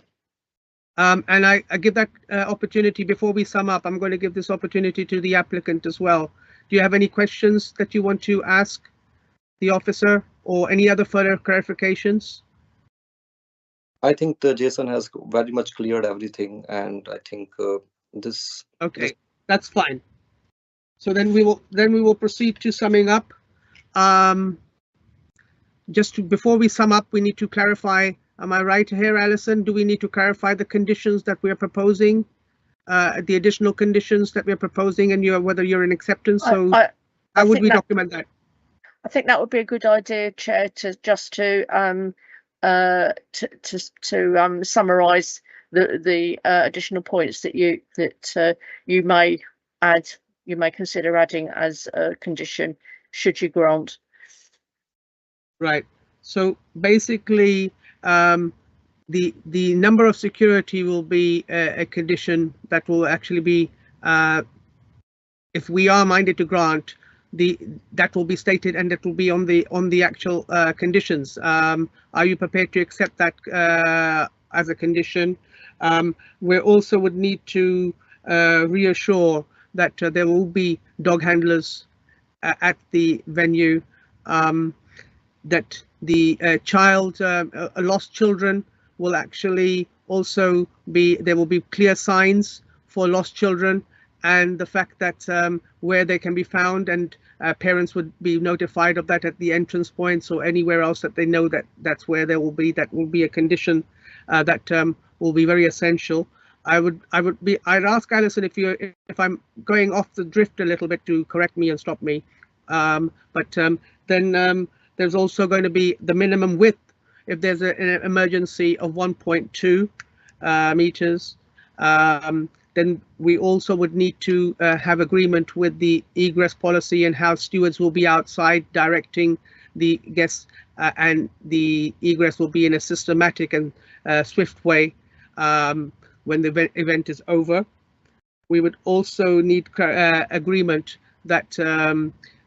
And I give that opportunity before we sum up. I'm going to give this opportunity to the applicant as well. Do you have any questions that you want to ask the officer or any other further clarifications? I think Jason has very much cleared everything, and I think this. Okay, that's fine. So then we will proceed to summing up. Before we sum up, we need to clarify. Am I right here, Alison? Do we need to clarify the conditions that we are proposing, the additional conditions that we're proposing, and whether you're in acceptance? So how would we document that? I think that would be a good idea, Chair, to summarise the additional points that you may add, you may consider adding as a condition, should you grant. Right. So basically, the number of security will be a condition that will actually be, if we are minded to grant, that will be stated, and that will be on the actual conditions. Are you prepared to accept that as a condition? We also would need to reassure that there will be dog handlers at the venue, that the lost children will actually also be, there will be clear signs for lost children, and the fact that where they can be found, and parents would be notified of that at the entrance points or anywhere else that they know that that's where they will be. That will be a condition that will be very essential. I'd ask Alison if I'm going off the drift a little bit to correct me and stop me. Then there's also going to be the minimum width if there's an emergency of 1.2 meters. Then we also would need to have agreement with the egress policy and how stewards will be outside directing the guests, and the egress will be in a systematic and swift way when the event is over. We would also need agreement that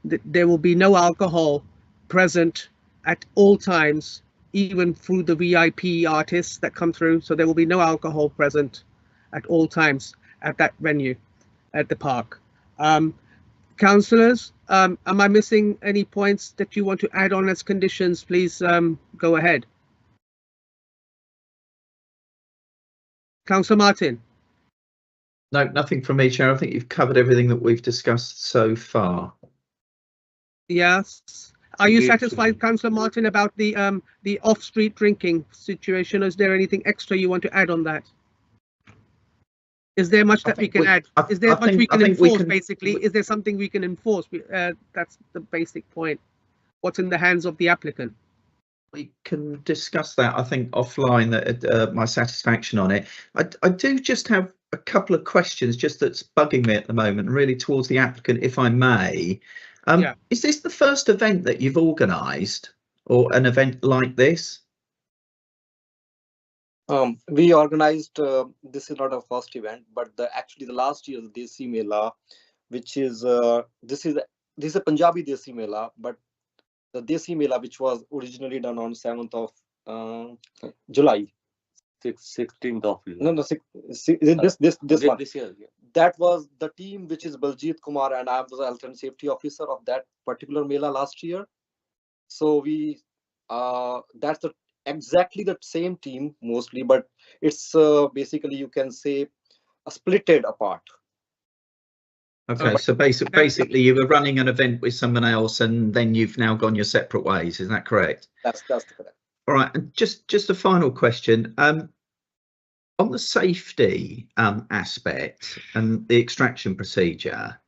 there will be no alcohol present at all times, even through the VIP artists that come through. So there will be no alcohol present at all times at that venue, at the park. Councillors, am I missing any points that you want to add on as conditions? Please go ahead. Councillor Martin. No, nothing from me, Chair. I think you've covered everything that we've discussed so far. Yes. Are you satisfied, Councillor Martin, about the off-street drinking situation? Is there anything extra you want to add on that? Is there much that we can add? Is there much we can enforce, basically? Is there something we can enforce? That's the basic point. What's in the hands of the applicant? We can discuss that, I think, offline, my satisfaction on it. I do just have a couple of questions just that's bugging me at the moment, really towards the applicant, if I may. Yeah. Is this the first event that you've organised, or an event like this? We organised, this is not our first event, but actually the last year's Desi Mela, which is, this is a Punjabi Desi Mela, but the Desi Mela, which was originally done on 7th of July. 16th of July. No, this one. This year, yeah. That was the team, which is Baljit Kumar, and I was the health and safety officer of that particular Mela last year. So we, that's exactly the same team mostly, but it's basically, you can say, splitted apart. Okay, so basically you were running an event with someone else and then you've now gone your separate ways, is that correct? That's correct. All right, and just a final question. On the safety aspect and the extraction procedure,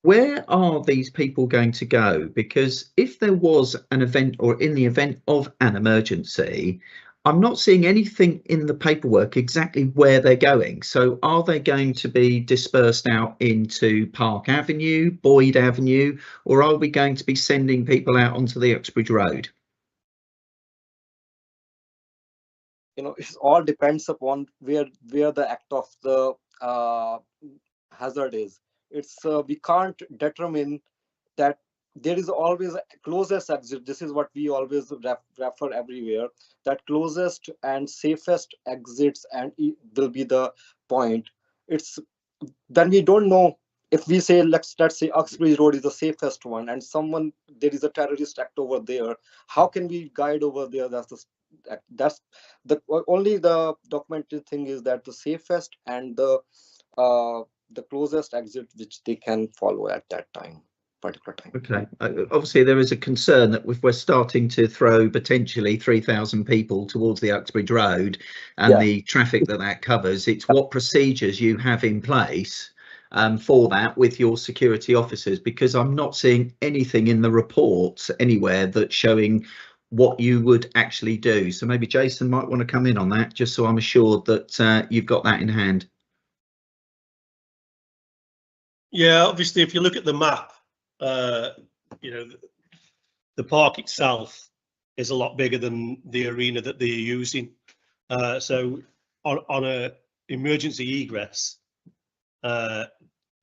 where are these people going to go? Because if there was an event, or in the event of an emergency, I'm not seeing anything in the paperwork exactly where they're going. So are they going to be dispersed out into Park Avenue, Boyd Avenue, or are we going to be sending people out onto the Uxbridge Road? You know, it all depends upon where the act of the hazard is. It's we can't determine that. There is always a closest exit. This is what we always refer everywhere, that closest and safest exits and will be the point. It's then we don't know if we say, let's say Uxbridge Road is the safest one and there is a terrorist act over there. How can we guide over there? That's the only the documented thing is that the safest and the closest exit which they can follow at that time. Okay, obviously there is a concern that if we're starting to throw potentially 3,000 people towards the Uxbridge Road and the traffic that covers, it's what procedures you have in place for that with your security officers, because I'm not seeing anything in the reports anywhere that's showing what you would actually do. So maybe Jason might want to come in on that, just so I'm assured that you've got that in hand. Yeah, obviously, if you look at the map, you know, the park itself is a lot bigger than the arena that they're using. So on a emergency egress, there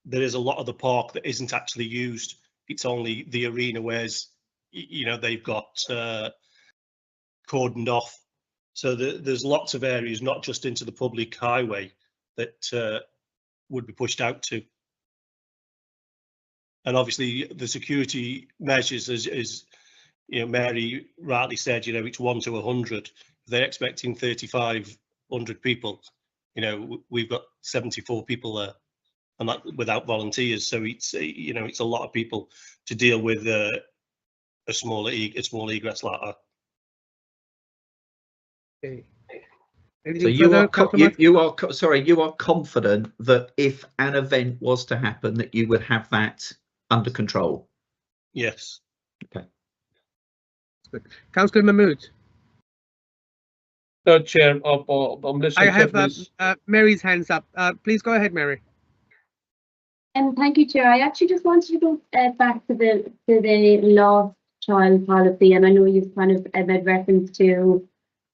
is a lot of the park that isn't actually used. It's only the arena, whereas, you know, they've got cordoned off. So there's lots of areas, not just into the public highway, that would be pushed out to. And obviously the security measures, as you know, Mary rightly said, you know, it's 1 to 100. If they're expecting 3,500 people, you know, we've got 74 people there, and that without volunteers. So it's, you know, it's a lot of people to deal with a small egress like that. Okay. Anything you further, are Councillor Murphy? you are confident that if an event was to happen, that you would have that under control. Yes. Okay. Good. Councillor Mahmood. Chair, I'm listening. I have please. Mary's hands up. Please go ahead, Mary. Thank you, Chair. I actually just wanted to go back to the lost child policy, and I know you've kind of made reference to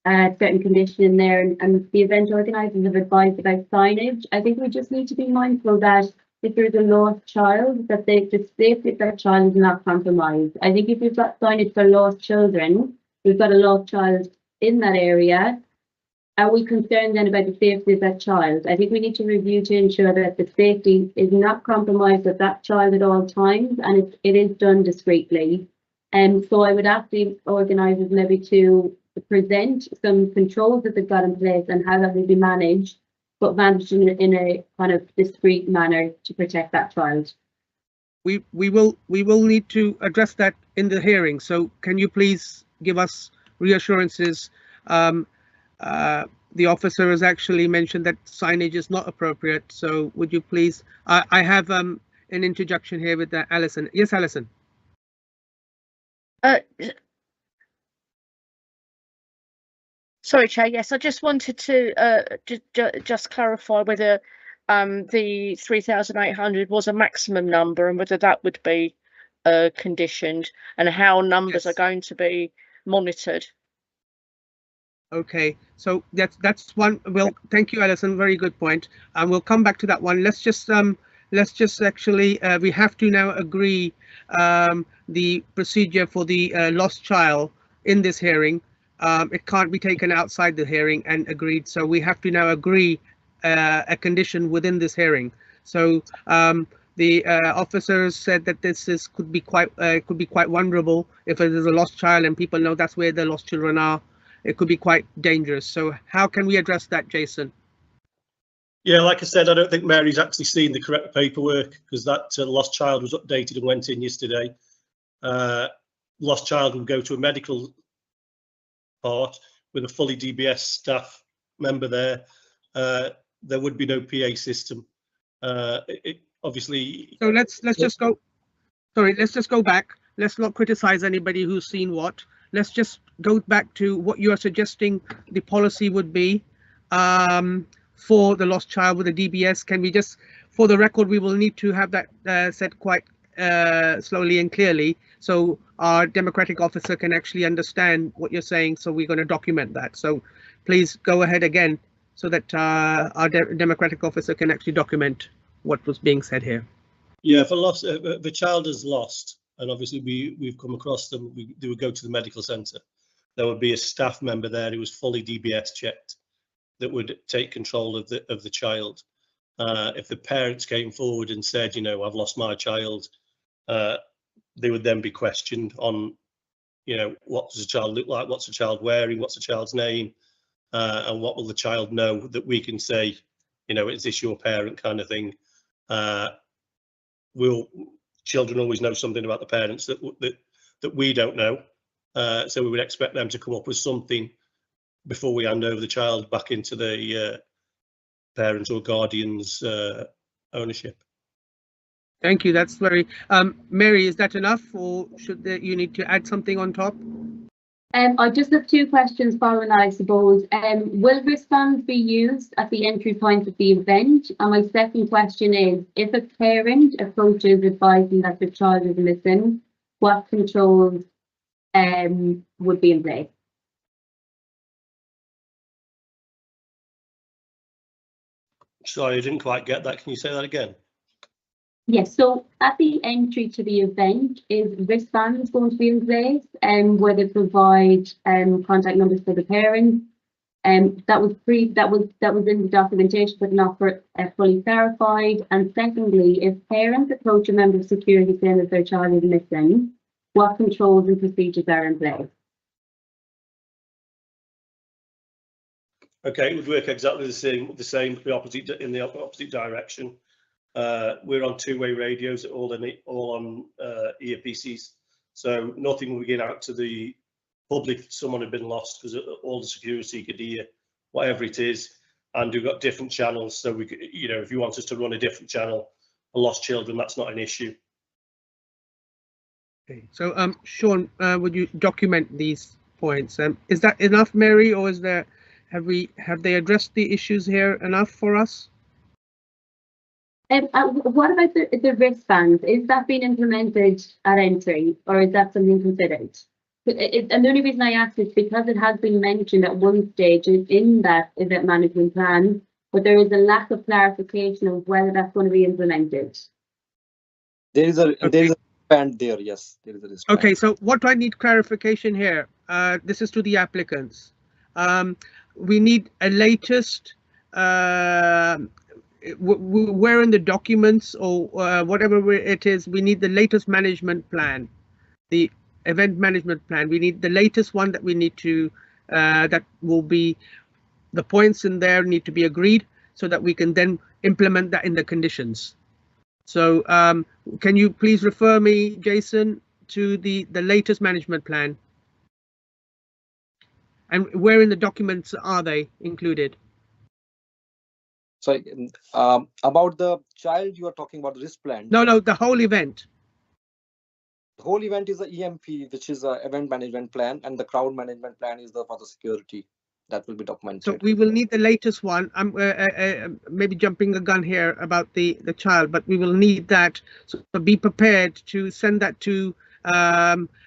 certain condition in there, and the event organisers have advised about signage. I think we just need to be mindful that if there's a lost child, that the safety of that child is not compromised. I think if we've got signage for lost children, we've got a lost child in that area. Are we concerned then about the safety of that child? I think we need to review to ensure that the safety is not compromised of that child at all times, and it is done discreetly. So I would ask the organisers maybe to present some controls that they've got in place and how that will be managed, but managed in a kind of discreet manner to protect that child. We will need to address that in the hearing. So can you please give us reassurances? The officer has actually mentioned that signage is not appropriate. So would you please? I have an interjection here with Alison. Yes, Alison. Sorry, Chair. Yes, I just wanted to just clarify whether the 3,800 was a maximum number and whether that would be conditioned, and how numbers are going to be monitored. Okay, so that's one. Well, thank you, Alison. Very good point. And we'll come back to that one. Let's just actually we have to now agree the procedure for the lost child in this hearing. It can't be taken outside the hearing and agreed. So we have to now agree a condition within this hearing. So the officers said that this could be quite vulnerable if it is a lost child and people know that's where the lost children are. It could be quite dangerous. So how can we address that, Jason? Yeah, like I said, I don't think Mary's actually seen the correct paperwork, because that lost child was updated and went in yesterday. Lost child will go to a medical part with a fully DBS staff member there. There would be no PA system. Obviously. So let's just go. Sorry, let's just go back. Let's not criticize anybody who's seen what. Let's just go back to what you are suggesting the policy would be for the lost child with a DBS. Can we just, for the record, we will need to have that said quite slowly and clearly, so our democratic officer can actually understand what you're saying. So we're going to document that. So please go ahead again, so that our democratic officer can actually document what was being said here. Yeah, if the child is lost, and obviously we've come across them, they would go to the medical centre. There would be a staff member there who was fully DBS checked that would take control of the child. If the parents came forward and said, you know, I've lost my child, they would then be questioned on, you know, what does the child look like, what's the child wearing, what's the child's name, and what will the child know that we can say, you know, is this your parent kind of thing. Children always know something about the parents that we don't know, so we would expect them to come up with something before we hand over the child back into the parents or guardians' ownership. Thank you. That's very. Mary, is that enough, or should you need to add something on top? I just have two questions following that, I suppose. Will wristbands be used at the entry point of the event? And my second question is, if a parent approaches advising that their child is missing, what controls would be in place? Sorry, I didn't quite get that. Can you say that again? Yes, so at the entry to the event, is wristbands going to be in place, where they provide contact numbers for the parents? That was in the documentation, but not fully clarified. And secondly, if parents approach a member of security saying that their child is missing, what controls and procedures are in place? Okay, it would work exactly the same, in the opposite direction. We're on two-way radios, all on earpieces, so nothing will get out to the public if someone had been lost, because all the security could hear whatever it is, and we've got different channels. So we could, you know, if you want us to run a different channel for lost children, that's not an issue. Okay. So Sean, would you document these points? Is that enough, Mary, or is there have they addressed the issues here enough for us? What about the wristbands? Is that being implemented at entry, or is that something considered? And the only reason I ask is because it has been mentioned at one stage in that event management plan, but there is a lack of clarification of whether that's going to be implemented. There is a wristband there. Yes, there is a wristband. Okay, so what do I need clarification here? This is to the applicants. We need a latest. Where in the documents or whatever it is, we need the latest management plan, the event management plan. We need the latest one that we need to, that will be, the points in there need to be agreed so that we can then implement that in the conditions. So can you please refer me, Jason, to the latest management plan? And where in the documents are they included? So about the child, you are talking about the wristband. No, the whole event. The whole event is the EMP, which is a event management plan, and the crowd management plan is for the security that will be documented. So we will need the latest one. I'm maybe jumping the gun here about the child, but we will need that. So be prepared to send that to.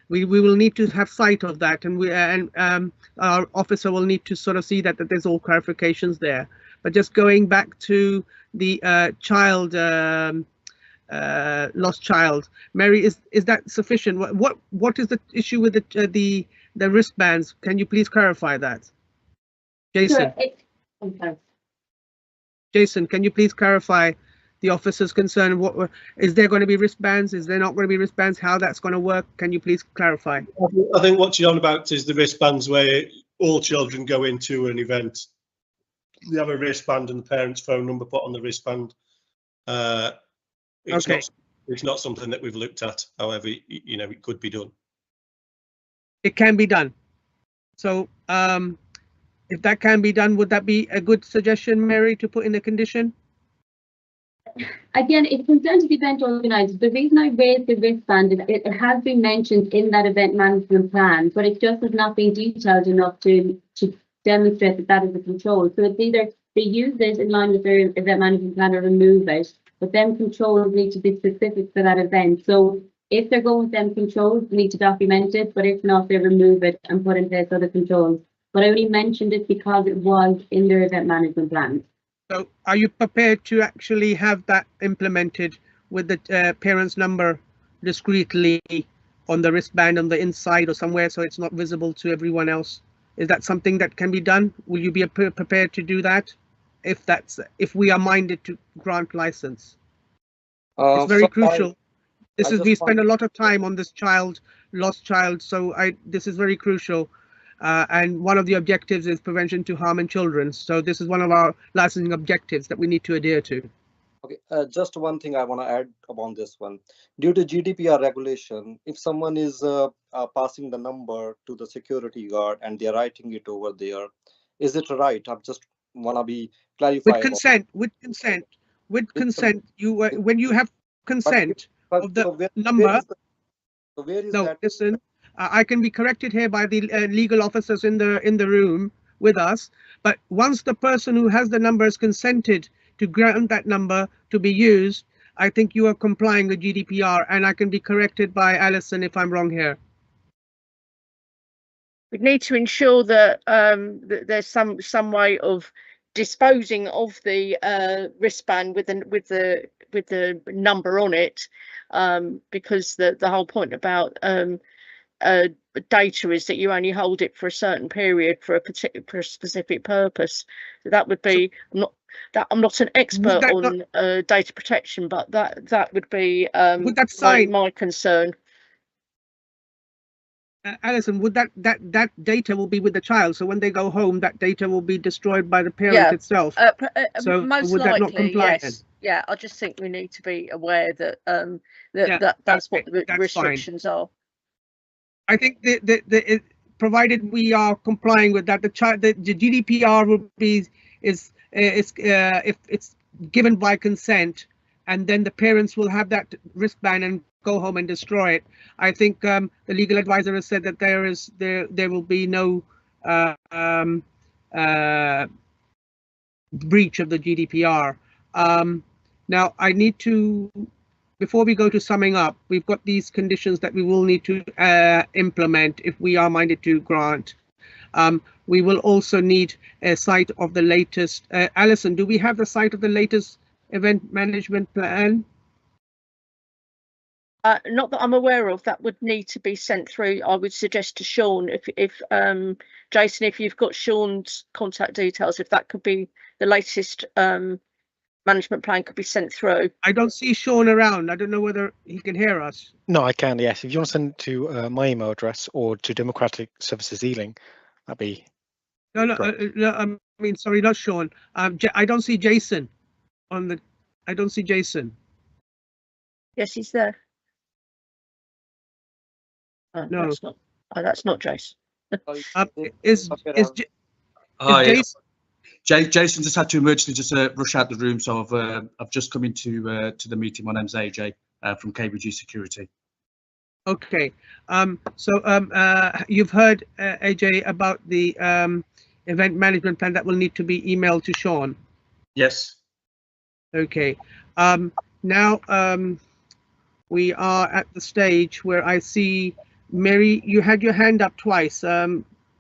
We will need to have sight of that, and our officer will need to sort of see that there's all clarifications there. But just going back to the child, lost child, Mary, is that sufficient? What is the issue with the wristbands? Can you please clarify that, Jason? Sure. Jason, can you please clarify the officer's concern? What is there going to be wristbands? Is there not going to be wristbands? How that's going to work? Can you please clarify? I think what you're on about is the wristbands where all children go into an event. They have a wristband and the parent's phone number put on the wristband. It's not something that we've looked at. However, you know, it could be done. It can be done. So if that can be done, would that be a good suggestion, Mary, to put in the condition? Again, it comes down to the event organizer. The reason I raised the wristband is it has been mentioned in that event management plan, but it just has not been detailed enough to demonstrate that that is a control. So it's either they use it in line with their event management plan or remove it, but them controls need to be specific for that event. So if they're going with them controls, they need to document it, but if not, they remove it and put in place other controls. But I only mentioned it because it was in their event management plan. So are you prepared to actually have that implemented with the parent's number discreetly on the wristband on the inside or somewhere so it's not visible to everyone else? Is that something that can be done? Will you be prepared to do that if we are minded to grant license? It's very crucial. We spend a lot of time on this lost child, so this is very crucial. And one of the objectives is prevention to harm in children. So this is one of our licensing objectives that we need to adhere to. Okay, just one thing I want to add upon this one. Due to GDPR regulation, if someone is passing the number to the security guard and they're writing it over there, is it right? I just want to be clarified. With consent, you when you have consent of the number. Where is no, that? Listen, I can be corrected here by the legal officers in the room with us. But once the person who has the number has consented to grant that number to be used, I think you are complying with GDPR, and I can be corrected by Alison if I'm wrong here. We need to ensure that, that there's some way of disposing of the wristband with the number on it, because the whole point about data is that you only hold it for a certain period for a specific purpose. So that would be, I'm not an expert on data protection, but that would be my concern. Alison, would that data will be with the child, so when they go home, that data will be destroyed by the parent itself. So most would that not comply? Yes. Yeah, I just think we need to be aware that that's what the restrictions are. I think provided we are complying with that, the GDPR will be if it's given by consent, and then the parents will have that wristband and go home and destroy it. I think the legal advisor has said that there will be no breach of the GDPR. Now I need to, before we go to summing up, we've got these conditions that we will need to implement if we are minded to grant. We will also need a site of the latest. Alison, do we have the site of the latest event management plan? Not that I'm aware of. That would need to be sent through. I would suggest to Sean, if Jason, if you've got Sean's contact details, if that could be the latest management plan could be sent through. I don't see Sean around. I don't know whether he can hear us. No, I can, yes. If you want to send it to my email address or to Democratic Services Ealing, that'd be no, I mean, sorry, not Sean. I don't see Jason on the. I don't see Jason. Yes, he's there. No, that's not Jason. Is Jason? Jason just had to emergency rush out the room, so I've just come into to the meeting. My name's AJ from KBG Security. Okay, so you've heard AJ about the event management plan that will need to be emailed to Sean. Yes. Okay. Now we are at the stage where I see Mary. You had your hand up twice.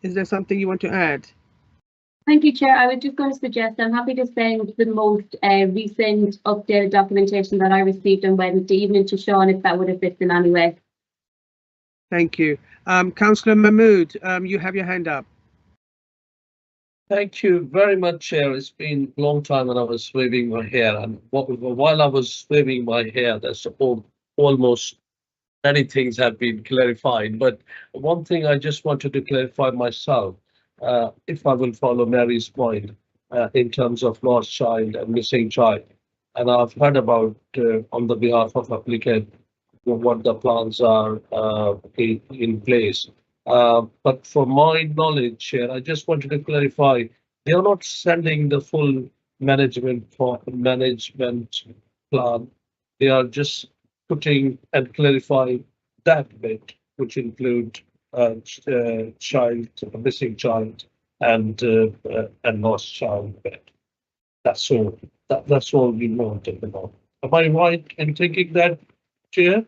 Is there something you want to add? Thank you, Chair. I was just going to suggest I'm happy to send the most recent updated documentation that I received on Wednesday evening to Sean if that would assist in any way. Thank you. Councillor Mahmood, you have your hand up. Thank you very much, Chair. It's been a long time when I was waving my hair, and while I was waving my hair, there's almost many things have been clarified. But one thing I just wanted to clarify myself, if I will follow Mary's point in terms of lost child and missing child, and I've heard about on the behalf of applicant what the plans are in place. But for my knowledge, Chair, I just wanted to clarify, they are not sending the full management plan. They are just putting and clarifying that bit, which include child, missing child, and lost child bit. That's all. That's all we want at the moment. Am I right in thinking that, Chair?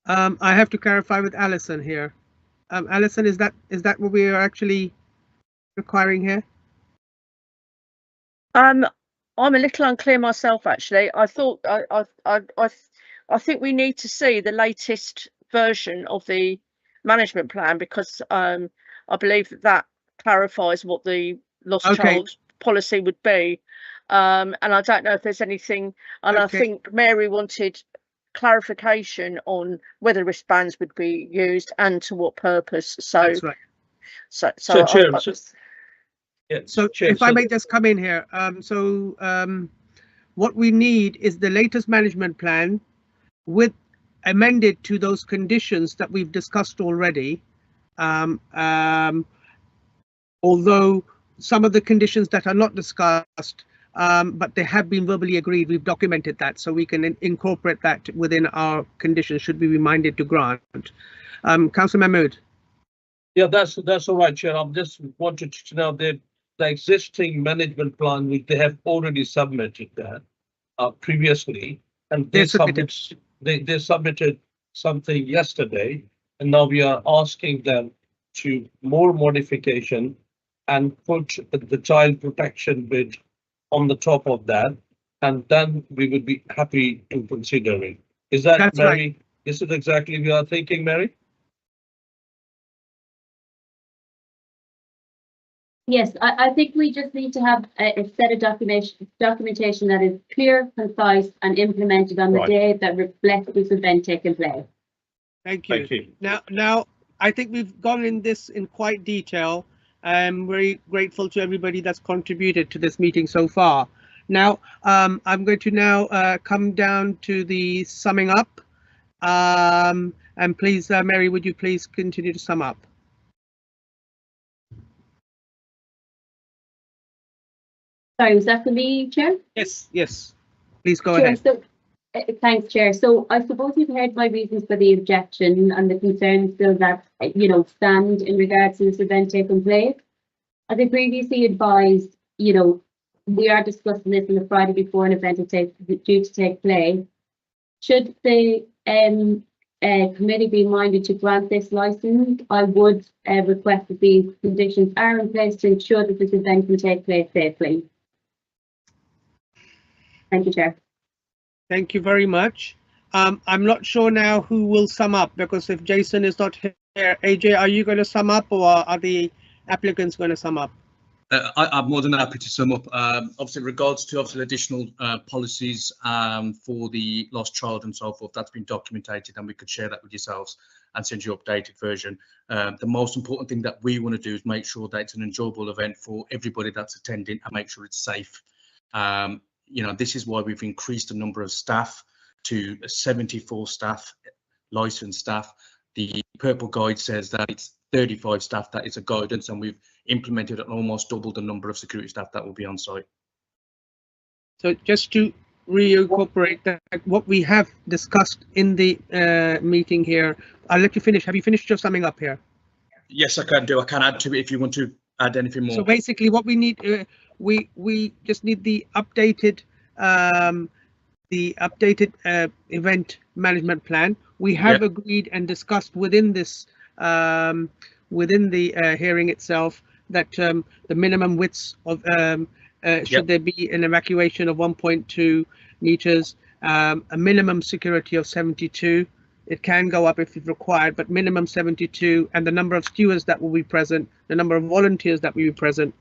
I have to clarify with Alison here. Alison, is that what we are actually requiring here? I'm a little unclear myself, actually. I thought I think we need to see the latest version of the management plan, because I believe that clarifies what the lost child policy would be. And I don't know if there's anything, and I think Mary wanted clarification on whether wristbands would be used and to what purpose. So that's right. So Chair, if I may just come in here, what we need is the latest management plan with amended to those conditions that we've discussed already. Although some of the conditions that are not discussed, but they have been verbally agreed, we've documented that, so we can incorporate that within our conditions should we be minded to grant. Councillor Mahmood. Yeah, that's all right, Chair. I'm just wanted to know that the existing management plan, which they have already submitted that previously, and they submitted something yesterday, and now we are asking them to more modification and put the child protection bit on the top of that, and then we would be happy to consider it. Is that, that's Mary? Right. Is it exactly we are thinking, Mary? Yes, I think we just need to have a set of documentation that is clear, concise, and implemented on the day that reflects this event taking place. Thank you. Thank you. Now, I think we've gone in this in quite detail. I'm very grateful to everybody that's contributed to this meeting so far. Now, I'm going to now come down to the summing up. And please, Mary, would you please continue to sum up? Sorry, was that for me, Chair? Yes, yes. Please go Sure. ahead. So, thanks, Chair. So I suppose you've heard my reasons for the objection and the concerns still that, stand in regards to this event taking place. As I previously advised, we are discussing this on the Friday before an event is due to take place. Should the committee be minded to grant this license, I would request that these conditions are in place to ensure that this event can take place safely. Thank you, Chair. Thank you very much. I'm not sure now who will sum up, because if Jason is not here, AJ, are you going to sum up, or are the applicants going to sum up? I'm more than happy to sum up. Obviously, in regards to additional policies for the lost child and so forth, that's been documented, and we could share that with yourselves and send you an updated version. The most important thing that we want to do is make sure that it's an enjoyable event for everybody that's attending and make sure it's safe. This is why we've increased the number of staff to 74 staff, licensed staff. The Purple Guide says that it's 35 staff. That is a guidance, and we've implemented and almost doubled the number of security staff that will be on site. So just to reincorporate that, what we have discussed in the meeting here, I'll let you finish. Have you finished your summing up here? Yes, I can do. I can add to it if you want to add anything more. So basically what we need, we just need the updated event management plan. We have agreed and discussed within this within the hearing itself that the minimum widths of should there be an evacuation of 1.2 meters, a minimum security of 72. It can go up if it's required, but minimum 72, and the number of stewards that will be present, the number of volunteers that will be present.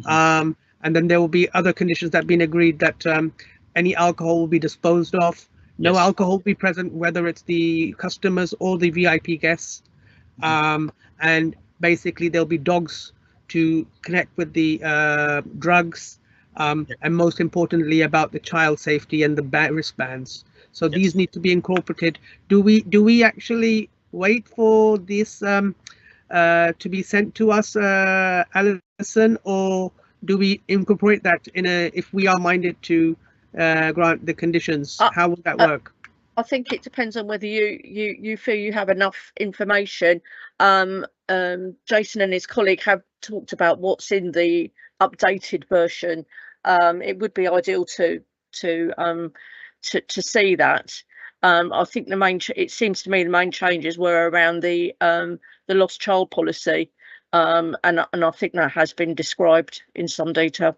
And then there will be other conditions that have been agreed, that any alcohol will be disposed of. No alcohol will be present, whether it's the customers or the VIP guests. And basically there'll be dogs to connect with the drugs, and most importantly about the child safety and the wristbands. So these need to be incorporated. Do we actually wait for this to be sent to us, Alison, or do we incorporate that in if we are minded to grant the conditions? How would that work? I think it depends on whether you feel you have enough information. Jason and his colleague have talked about what's in the updated version. It would be ideal to see that. I think it seems to me the main changes were around the lost child policy, and I think that has been described in some detail.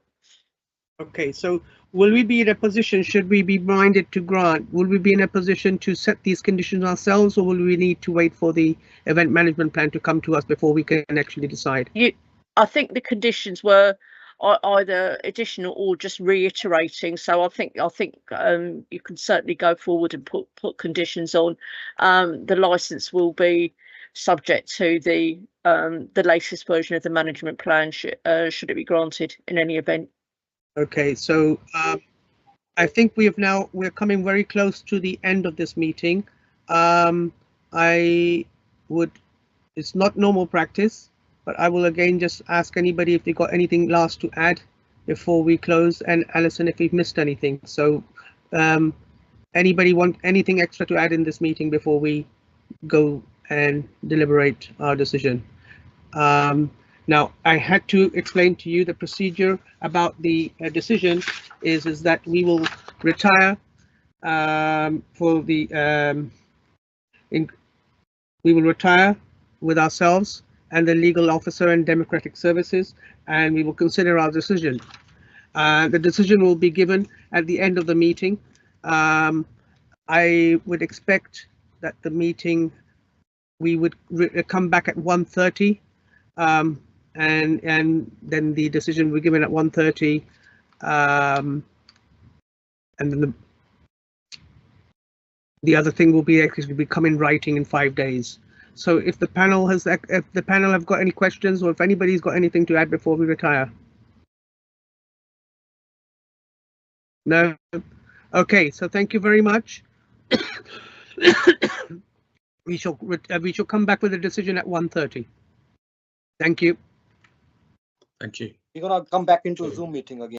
Okay, so will we be in a position, should we be minded to grant, will we be in a position to set these conditions ourselves, or will we need to wait for the event management plan to come to us before we can actually decide? I think the conditions were either additional or just reiterating. So I think you can certainly go forward and put conditions on. The license will be subject to the latest version of the management plan should it be granted in any event. Okay, so I think we're coming very close to the end of this meeting. It's not normal practice, but I will again just ask anybody if they got anything last to add before we close, and Alison if we've missed anything. So anybody want anything extra to add in this meeting before we go and deliberate our decision? Now, I had to explain to you the procedure about the decision is that we will retire we will retire with ourselves and the legal officer and democratic services, and we will consider our decision. The decision will be given at the end of the meeting. I would expect that the meeting, we would come back at 1:30. And then the decision will be given at 1:30, and then the other thing will be actually become in writing in 5 days. So if the panel have got any questions, or if anybody's got anything to add before we retire. No. Okay, so thank you very much. We shall come back with a decision at 1:30. Thank you. Thank you. We're gonna come back into a Zoom meeting again.